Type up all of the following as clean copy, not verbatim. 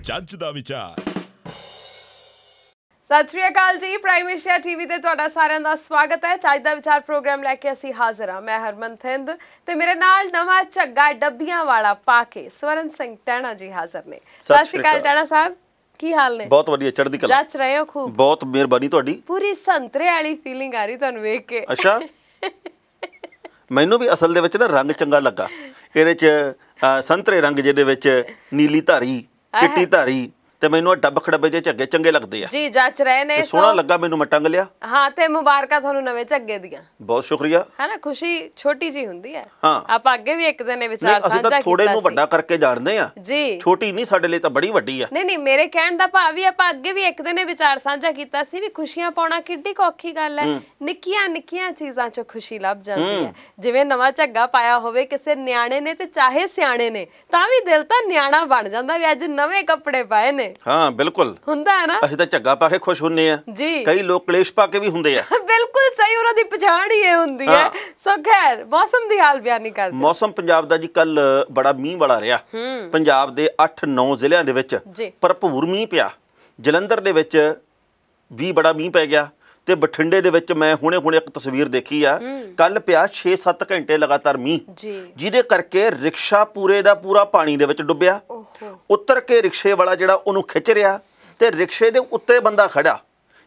जज दा विचार। सत श्री अकाल जी, प्राइम एशिया टीवी ते तुहाडा सारिਆਂ ਦਾ स्वागत है। जज दा विचार प्रोग्राम लैके असीं हाज़र हाँ। मैं हरमन थिंद ते मेरे नाल नवा झग्गा डब्बियां वाला पा के स्वरण सिंह टैणा जी हाज़र ने। सत श्री अकाल टैणा साहब, की हाल ने? बहुत वधिया, चढ़दी कला। जच रहे हो खूब? बहुत मेहरबानी तुहाडी। पूरी संतरे वाली फीलिंग आ रही तुहानू वेख के। अच्छा मैनू भी असल दे विच ना रंग चंगा लगा। इहदे च संतरे रंग जिहदे विच नीली धारी, चिट्टी धारी ते मैनू डब खड़बे जे झग्गे चंगे लगदे आ जी। जच रहे ने, सोहना लगा मैनू। मैं टंग लिया। हाँ, ते मुबारकां तुहानू नवे झग्गे दियां। बहुत शुक्रिया। है ना, खुशी छोटी जी हुंदी है। हाँ, आपां अगे भी एक दिन विचार साझा कीता सी। थोड़े नू वड्डा करके जाणदे आ जी। छोटी नहीं, साडे लई तां बड़ी वड्डी आ। नहीं, मेरे कहण दा भाव भी आपां अगे भी एक दिन विचार साझा कीता सी भी खुशियां पाउणा किड्डी औखी गल है। निक्कियां निक्कियां चीज़ां चों खुशी लभ जांदी है। जिवें नवां झग्गा पाया होवे किसे न्याणे ने ते चाहे सियाणे ने, तां भी दिल तां न्याणा बण जांदा भी अज नवे कपड़े पाए ने। हाँ बिल्कुल ਹੁੰਦਾ ਹੈ ਨਾ। ਅਸੀਂ ਤਾਂ ਝੱਗਾ ਪਾ ਕੇ ਖੁਸ਼ ਹੁੰਨੇ ਆ ਜੀ। ਕਈ ਲੋਕ ਕਲੇਸ਼ ਪਾ ਕੇ ਵੀ ਹੁੰਦੇ ਆ। ਬਿਲਕੁਲ ਸਹੀ, ਉਹਨਾਂ ਦੀ ਪਛਾਣ ਹੀ ਇਹ ਹੁੰਦੀ ਹੈ। ਸੋ ਖੈਰ, ਮੌਸਮ ਦੀ ਹਾਲ ਬਿਆਨੀ ਕਰਦੇ। ਮੌਸਮ ਪੰਜਾਬ ਦਾ ਜੀ ਕੱਲ ਬੜਾ ਮੀਂਹ ਵਾਲਾ ਰਿਹਾ। ਪੰਜਾਬ ਦੇ 8-9 ਜ਼ਿਲ੍ਹਿਆਂ ਦੇ ਵਿੱਚ ਭਰਪੂਰ ਮੀਂਹ ਪਿਆ। ਜਲੰਧਰ ਦੇ ਵਿੱਚ ਵੀ ਬੜਾ ਮੀਂਹ ਪੈ ਗਿਆ ਤੇ ਬਠਿੰਡੇ ਦੇ ਵਿੱਚ ਮੈਂ ਹੁਣੇ ਇੱਕ ਤਸਵੀਰ ਦੇਖੀ ਆ। ਕੱਲ ਪਿਆ 6-7 ਘੰਟੇ ਲਗਾਤਾਰ ਮੀਂਹ, ਜਿਹਦੇ ਕਰਕੇ ਰਿਕਸ਼ਾ ਪੂਰੇ ਦਾ ਪੂਰਾ ਪਾਣੀ ਦੇ ਵਿੱਚ ਡੁੱਬਿਆ। ਉਤਰ ਕੇ ਰਿਕਸ਼ੇ ਵਾਲਾ ਜਿਹੜਾ ਉਹਨੂੰ ਖਿੱਚ ਰਿਹਾ ਤੇ ਰਿਕਸ਼ੇ ਦੇ ਉੱਤੇ ਬੰਦਾ ਖੜਾ,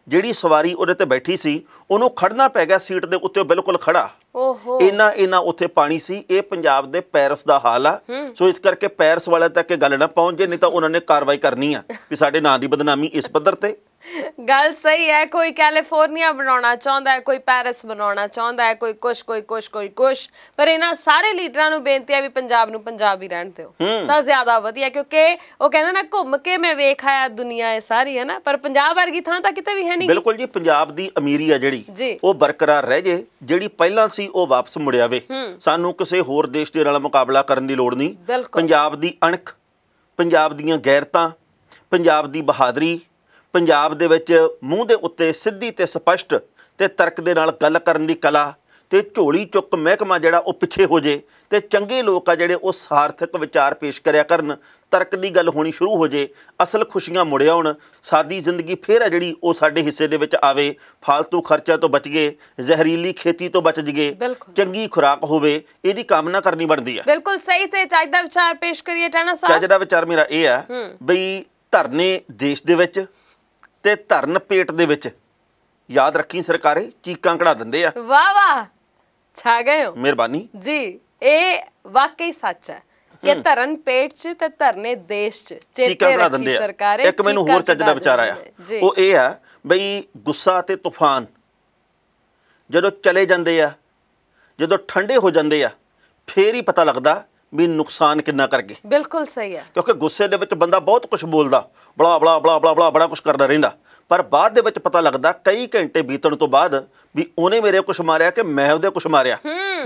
ਜਿਹੜੀ ਸਵਾਰੀ ਉਹਦੇ ਤੇ ਬੈਠੀ ਸੀ ਉਹਨੂੰ ਖੜਨਾ ਪੈ ਗਿਆ ਸੀਟ ਦੇ ਉੱਤੇ, ਬਿਲਕੁਲ ਖੜਾ। ਇੰਨਾ ਉੱਥੇ ਪਾਣੀ ਸੀ। ਇਹ ਪੰਜਾਬ ਦੇ ਪੈਰਿਸ ਦਾ ਹਾਲ ਆ। ਸੋ ਇਸ ਕਰਕੇ ਪੈਰਿਸ ਵਾਲੇ ਤੱਕ ਇਹ ਗੱਲ ਨਾ ਪਹੁੰਚ ਜੇ, ਨਹੀਂ ਤਾਂ ਉਹਨਾਂ ਨੇ ਕਾਰਵਾਈ ਕਰਨੀ ਆ ਵੀ ਸਾਡੇ ਨਾਂ ਦੀ ਬਦਨਾਮੀ ਇਸ ਪੱਧਰ ਤੇ। गल सही है। कोई कैलिफोर्निया बनाना चाहता है, कोई पैरिस बनाना चाहता है, कोई कुछ पर इन्हां सारे लीडरां नूं बेनती है भी पंजाब नूं पंजाब ही रहण दिओ तां ज़्यादा वधिया, क्योंकि वो कहंदे ना घुम के मैं वेख आया दुनिया ये सारी, है ना, पर पंजाब वर्गी थां तां किते भी है नहीं। बिल्कुल जी, पंजाब दी अमीरी आ जिहड़ी वो बरकरार रह जे, जिहड़ी पहिलां सी वो वापस मुड़ आवे। सानूं किसे होर देश दे नाल मुकाबला करन दी लोड़ नहीं। पंजाब दी अणख, पंजाब दीयां गैरतां, पंजाब दी बहादरी, ਪੰਜਾਬ ਦੇ ਵਿੱਚ ਮੂੰਹ ਦੇ ਉੱਤੇ ਸਿੱਧੀ ਤੇ ਸਪਸ਼ਟ ਤੇ ਤਰਕ ਦੇ ਨਾਲ ਗੱਲ ਕਰਨ ਦੀ ਕਲਾ ਤੇ ਝੋਲੀ ਚੁੱਕ ਮਹਿਕਮਾ ਜਿਹੜਾ ਉਹ ਪਿੱਛੇ ਹੋ ਜੇ ਤੇ ਚੰਗੇ ਲੋਕ ਆ ਜਿਹੜੇ ਉਹ ਸਾਰਥਕ ਵਿਚਾਰ ਪੇਸ਼ ਕਰਿਆ ਕਰਨ, ਤਰਕ ਦੀ ਗੱਲ ਹੋਣੀ ਸ਼ੁਰੂ ਹੋ ਜੇ, ਅਸਲ ਖੁਸ਼ੀਆਂ ਮੁੜ ਆਉਣ, ਸਾਦੀ ਜ਼ਿੰਦਗੀ ਫੇਰ ਆ ਜਿਹੜੀ ਉਹ ਸਾਡੇ ਹਿੱਸੇ ਦੇ ਵਿੱਚ ਆਵੇ, ਫਾਲਤੂ ਖਰਚਾ ਤੋਂ ਬਚ ਗਏ, ਜ਼ਹਿਰੀਲੀ ਖੇਤੀ ਤੋਂ ਬਚ ਜਗੇ, ਚੰਗੀ ਖੁਰਾਕ ਹੋਵੇ, ਇਹਦੀ ਕਾਮਨਾ ਕਰਨੀ ਬਣਦੀ ਆ। ਬਿਲਕੁਲ ਸਹੀ। ਤੇ ਚੱਜ ਦਾ ਵਿਚਾਰ ਪੇਸ਼ ਕਰੀਏ ਟੈਣਾ ਸਾਹਿਬ। ਚੱਜ ਦਾ ਵਿਚਾਰ ਮੇਰਾ ਇਹ ਆ ਬਈ ਧਰਨੇ ਦੇਸ਼ ਦੇ ਵਿੱਚ ਤੇ ਧਰਨ ਪੇਟ ਦੇ ਵਿੱਚ, ਯਾਦ ਰੱਖੀ ਸਰਕਾਰੇ ਚੀਕਾਂ ਕਢਾ ਦਿੰਦੇ ਆ। ਵਾਹ ਵਾਹ, ਛਾ ਗਏ ਹੋ। ਮਿਹਰਬਾਨੀ ਜੀ। ਇਹ ਵਾਕਈ ਸੱਚ ਹੈ ਕਿ ਧਰਨ ਪੇਟ 'ਚ ਤੇ ਧਰਨੇ ਦੇਸ਼ 'ਚ ਚੀਕਾਂ ਕਢਾ ਦਿੰਦੇ ਆ। ਇੱਕ ਮੈਨੂੰ ਹੋਰ ਚੱਜ ਦਾ ਵਿਚਾਰ ਆਇਆ, ਉਹ ਇਹ ਆ ਬਈ ਗੁੱਸਾ ਤੇ ਤੂਫਾਨ ਜਦੋਂ ਚਲੇ ਜਾਂਦੇ ਆ, ਜਦੋਂ ਠੰਡੇ ਹੋ ਜਾਂਦੇ ਆ, ਫੇਰ ਹੀ ਪਤਾ ਲੱਗਦਾ ਵੀ ਨੁਕਸਾਨ ਕਿੰਨਾ ਕਰ ਗਏ। ਬਿਲਕੁਲ ਸਹੀ ਹੈ। ਕਿਉਂਕਿ ਗੁੱਸੇ ਦੇ ਵਿੱਚ ਬੰਦਾ ਬਹੁਤ ਕੁਝ ਬੋਲਦਾ, ਬੜਾ ਬੜਾ ਕੁਝ ਕਰਦਾ ਰਹਿੰਦਾ, ਪਰ ਬਾਅਦ ਦੇ ਵਿੱਚ ਪਤਾ ਲੱਗਦਾ ਕਈ ਘੰਟੇ ਬੀਤਣ ਤੋਂ ਬਾਅਦ ਵੀ ਉਹਨੇ ਮੇਰੇ ਕੁਝ ਮਾਰਿਆ ਕਿ ਮੈਂ ਉਹਦੇ ਕੁਝ ਮਾਰਿਆ,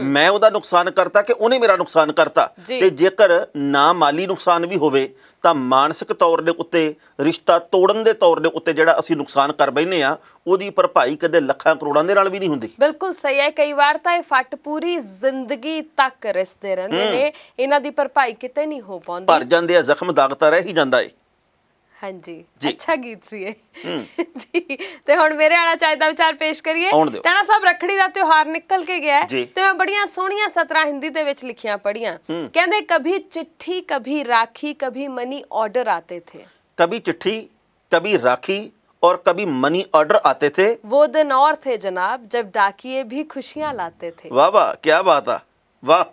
ਮੈਂ ਉਹਦਾ ਨੁਕਸਾਨ ਕਰਤਾ ਕਿ ਉਹਨੇ ਮੇਰਾ ਨੁਕਸਾਨ ਕਰਤਾ। ਤੇ ਜੇਕਰ ਨਾ ਮਾਲੀ ਨੁਕਸਾਨ ਵੀ ਹੋਵੇ ਤਾਂ ਮਾਨਸਿਕ ਤੌਰ ਦੇ ਉੱਤੇ, ਰਿਸ਼ਤਾ ਤੋੜਨ ਦੇ ਤੌਰ ਦੇ ਉੱਤੇ ਜਿਹੜਾ ਅਸੀਂ ਨੁਕਸਾਨ ਕਰ ਬੈਠੇ ਆ, ਉਹਦੀ ਭਰਪਾਈ ਕਦੇ ਲੱਖਾਂ ਕਰੋੜਾਂ ਦੇ ਨਾਲ ਵੀ ਨਹੀਂ ਹੁੰਦੀ। ਬਿਲਕੁਲ ਸਹੀ ਹੈ। ਕਈ ਵਾਰ ਤਾਂ ਇਹ ਫੱਟ ਪੂਰੀ ਜ਼ਿੰਦਗੀ ਤੱਕ ਰਿਸਦੇ ਰਹਿੰਦੇ ਨੇ, ਇਹਨਾਂ ਦੀ ਭਰਪਾਈ ਕਿਤੇ ਨਹੀਂ ਹੋ ਪਾਉਂਦੀ, ਭਰ ਜਾਂਦੇ ਆ, ਜ਼ਖਮ ਦਾਗਤਾ ਰਹਿ ਹੀ ਜਾਂਦਾ ਏ। हाँ जी, अच्छा गीत सी जी। ते हुण मेरे वाला चाहिए विचार पेश करिए। टैणा साहब, रखड़ी दा त्योहार निकल के गया है ते मैं बड़ियां सोहणियां सतरां हिंदी दे विच लिखियां पढ़ियां। कहंदे कभी चिट्ठी, कभी राखी, कभी मनी ऑर्डर आते थे। कभी चिट्ठी, कभी राखी और कभी मनी ऑर्डर आते थे। वो दिन और थे जनाब जब डाकिये भी खुशियां लाते थे। वाह वाह, क्या बात है, वाह,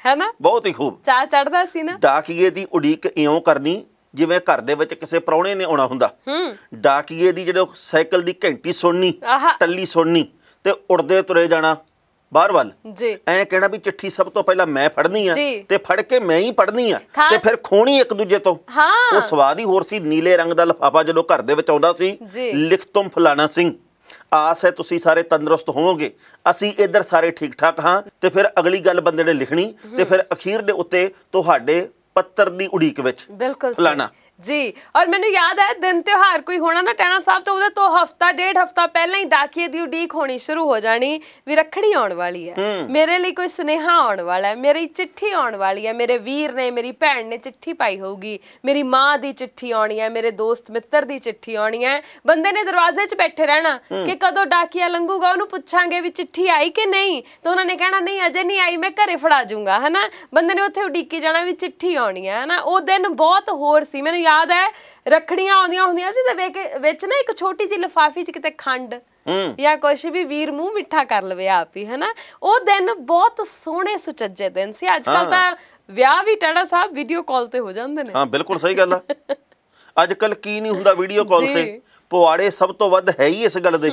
है ना, बहुत ही खूब। चा चढ़दा सी ना। डाकिये दी उड़ीक इउं करनी ਜਿਵੇਂ ਘਰ ਦੇ ਵਿੱਚ ਕਿਸੇ ਪ੍ਰਾਹੁਣੇ ਨੇ ਆਉਣਾ ਹੁੰਦਾ। ਡਾਕੀਏ ਦੀ ਜਦੋਂ ਸਾਈਕਲ ਦੀ ਘੰਟੀ ਸੁਣਨੀ, ਟੱਲੀ ਸੁਣਨੀ ਤੇ ਉੜਦੇ ਤੁਰੇ ਜਾਣਾ ਬਾਹਰ ਵੱਲ ਜੀ। ਐਂ ਕਹਿਣਾ ਵੀ ਚਿੱਠੀ ਸਭ ਤੋਂ ਪਹਿਲਾਂ ਮੈਂ ਫੜਨੀ ਆ ਤੇ ਫੜ ਕੇ ਮੈਂ ਹੀ ਪੜ੍ਹਨੀ ਆ ਤੇ ਫਿਰ ਖੋਣੀ ਇੱਕ ਦੂਜੇ ਤੋਂ। ਉਹ ਸਵਾਦ ਹੀ ਹੋਰ ਸੀ। ਨੀਲੇ ਰੰਗ ਦਾ ਲਿਫਾਫਾ ਜਦੋਂ ਘਰ ਦੇ ਵਿੱਚ ਆਉਂਦਾ ਸੀ, ਲਿਖ ਤੁਮ ਫਲਾਣਾ ਸਿੰਘ, ਆਸ ਹੈ ਤੁਸੀਂ ਸਾਰੇ ਤੰਦਰੁਸਤ ਹੋਵੋਗੇ, ਅਸੀਂ ਇੱਧਰ ਸਾਰੇ ਠੀਕ ਠਾਕ ਹਾਂ। ਤੇ ਫਿਰ ਅਗਲੀ ਗੱਲ ਬੰਦੇ ਨੇ ਲਿਖਣੀ ਤੇ ਫਿਰ ਅਖੀਰ ਦੇ ਉੱਤੇ ਤੁਹਾਡੇ ਪੱਤਰ ਦੀ ਉਡੀਕ ਵਿੱਚ ਫਲਾਣਾ ਜੀ। ਔਰ ਮੈਨੂੰ ਯਾਦ ਹੈ ਦਿਨ ਤਿਉਹਾਰ ਕੋਈ ਹੋਣਾ ਨਾ ਟੈਣਾ ਸਾਹਿਬ, ਤਾਂ ਉਹਦੇ ਤੋਂ ਹਫਤਾ ਡੇਢ ਹਫਤਾ ਪਹਿਲਾਂ ਹੀ ਡਾਕੀਏ ਦੀ ਉਡੀਕ ਹੋਣੀ ਸ਼ੁਰੂ ਹੋ ਜਾਣੀ ਵੀ ਰੱਖੜੀ ਆਉਣ ਵਾਲੀ ਹੈ, ਮੇਰੇ ਲਈ ਕੋਈ ਸੁਨੇਹਾ ਆਉਣ ਵਾਲਾ ਹੈ, ਮੇਰੀ ਚਿੱਠੀ ਆਉਣ ਵਾਲੀ ਹੈ, ਮੇਰੇ ਵੀਰ ਨੇ ਮੇਰੀ ਭੈਣ ਨੇ ਚਿੱਠੀ ਪਾਈ ਹੋਊਗੀ, ਮੇਰੀ ਮਾਂ ਦੀ ਚਿੱਠੀ ਆਉਣੀ ਹੈ, ਮੇਰੇ ਦੋਸਤ ਮਿੱਤਰ ਦੀ ਚਿੱਠੀ ਆਉਣੀ ਹੈ। ਬੰਦੇ ਨੇ ਦਰਵਾਜ਼ੇ 'ਚ ਬੈਠੇ ਰਹਿਣਾ ਕਿ ਕਦੋਂ ਡਾਕੀਆ ਲੰਘੂਗਾ, ਉਹਨੂੰ ਪੁੱਛਾਂਗੇ ਵੀ ਚਿੱਠੀ ਆਈ ਕਿ ਨਹੀਂ, ਤਾਂ ਉਹਨਾਂ ਨੇ ਕਹਿਣਾ ਨਹੀਂ ਅਜੇ ਨਹੀਂ ਆਈ, ਮੈਂ ਘਰੇ ਫੜਾ ਜੂੰਗਾ, ਹਨਾ। ਬੰਦੇ ਨੇ ਉੱਥੇ ਉਡੀਕੀ ਜਾਣਾ ਵੀ ਚਿੱਠੀ ਆਉਣੀ ਹੈ, ਹਨਾ। ਉਹ ਦਿਨ ਬਹੁਤ ਹੋਰ ਸੀ। ਮੈਨੂੰ ਯਾਦ ਹੈ ਰੱਖੜੀਆਂ ਆਉਂਦੀਆਂ ਹੁੰਦੀਆਂ ਸੀ ਤੇ ਵਿੱਚ ਨਾ ਇੱਕ ਛੋਟੀ ਜਿਹੀ ਲਿਫਾਫੀ 'ਚ ਕਿਤੇ ਖੰਡ ਜਾਂ ਕੁਛ ਵੀ ਵੀਰ ਮੂੰਹ ਮਿੱਠਾ ਕਰ ਲਵੇ ਆਪ ਹੀ, ਹਨਾ। ਉਹ ਦਿਨ ਬਹੁਤ ਸੋਹਣੇ ਸੁਚੱਜੇ ਦਿਨ ਸੀ। ਅੱਜ ਕੱਲ ਤਾਂ ਵਿਆਹ ਵੀ ਟੈਣਾ ਸਾਹਿਬ ਵੀਡੀਓ ਕਾਲ ਤੇ ਹੋ ਜਾਂਦੇ ਨੇ। ਹਾਂ ਬਿਲਕੁਲ ਸਹੀ ਗੱਲ ਆ। ਅੱਜ ਕੱਲ ਕੀ ਨਹੀਂ ਹੁੰਦਾ ਵੀਡੀਓ ਕਾਲ ਤੇ, ਪੁਆੜੇ ਸਭ ਤੋਂ ਵੱਧ ਹੈ ਹੀ ਇਸ ਗੱਲ ਦੇ।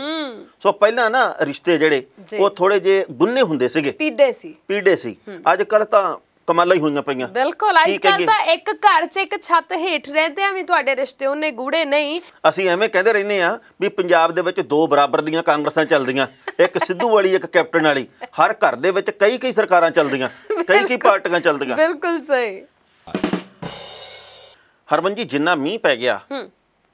ਸੋ ਪਹਿਲਾਂ ਨਾ ਰਿਸ਼ਤੇ ਜਿਹੜੇ ਉਹ ਥੋੜੇ ਜੇ ਗੁੰਨੇ ਹੁੰਦੇ ਸੀਗੇ, ਪੀੜੇ ਸੀ। ਅੱਜ ਕੱਲ ਤਾਂ ਕਮਾਲਾਂ ਹੀ ਹੋਈਆਂ ਪਈਆਂ। ਬਿਲਕੁਲ ਅੱਜ ਕੱਲ ਤਾਂ ਇੱਕ ਘਰ 'ਚ ਇੱਕ ਛੱਤ ਹੇਠ ਰਹਿੰਦੇ ਆ ਵੀ ਤੁਹਾਡੇ ਰਿਸ਼ਤੇ ਉਹਨੇ ਗੂੜੇ ਨਹੀਂ। ਅਸੀਂ ਐਵੇਂ ਕਹਿੰਦੇ ਰਹਿੰਦੇ ਆ ਵੀ ਪੰਜਾਬ ਦੇ ਵਿੱਚ ਦੋ ਬਰਾਬਰ ਦੀਆਂ ਕਾਂਗਰਸਾਂ ਚੱਲਦੀਆਂ, ਇੱਕ ਸਿੱਧੂ ਵਾਲੀ ਇੱਕ ਕੈਪਟਨ ਵਾਲੀ। ਹਰ ਘਰ ਦੇ ਵਿੱਚ ਕਈ ਸਰਕਾਰਾਂ ਚੱਲਦੀਆਂ, ਕਈ ਪਾਰਟੀਆਂ ਚੱਲਦੀਆਂ। ਬਿਲਕੁਲ ਸਹੀ। ਹਰਮਨ ਜੀ ਜਿੰਨਾ ਮੀਂਹ ਪੈ ਗਿਆ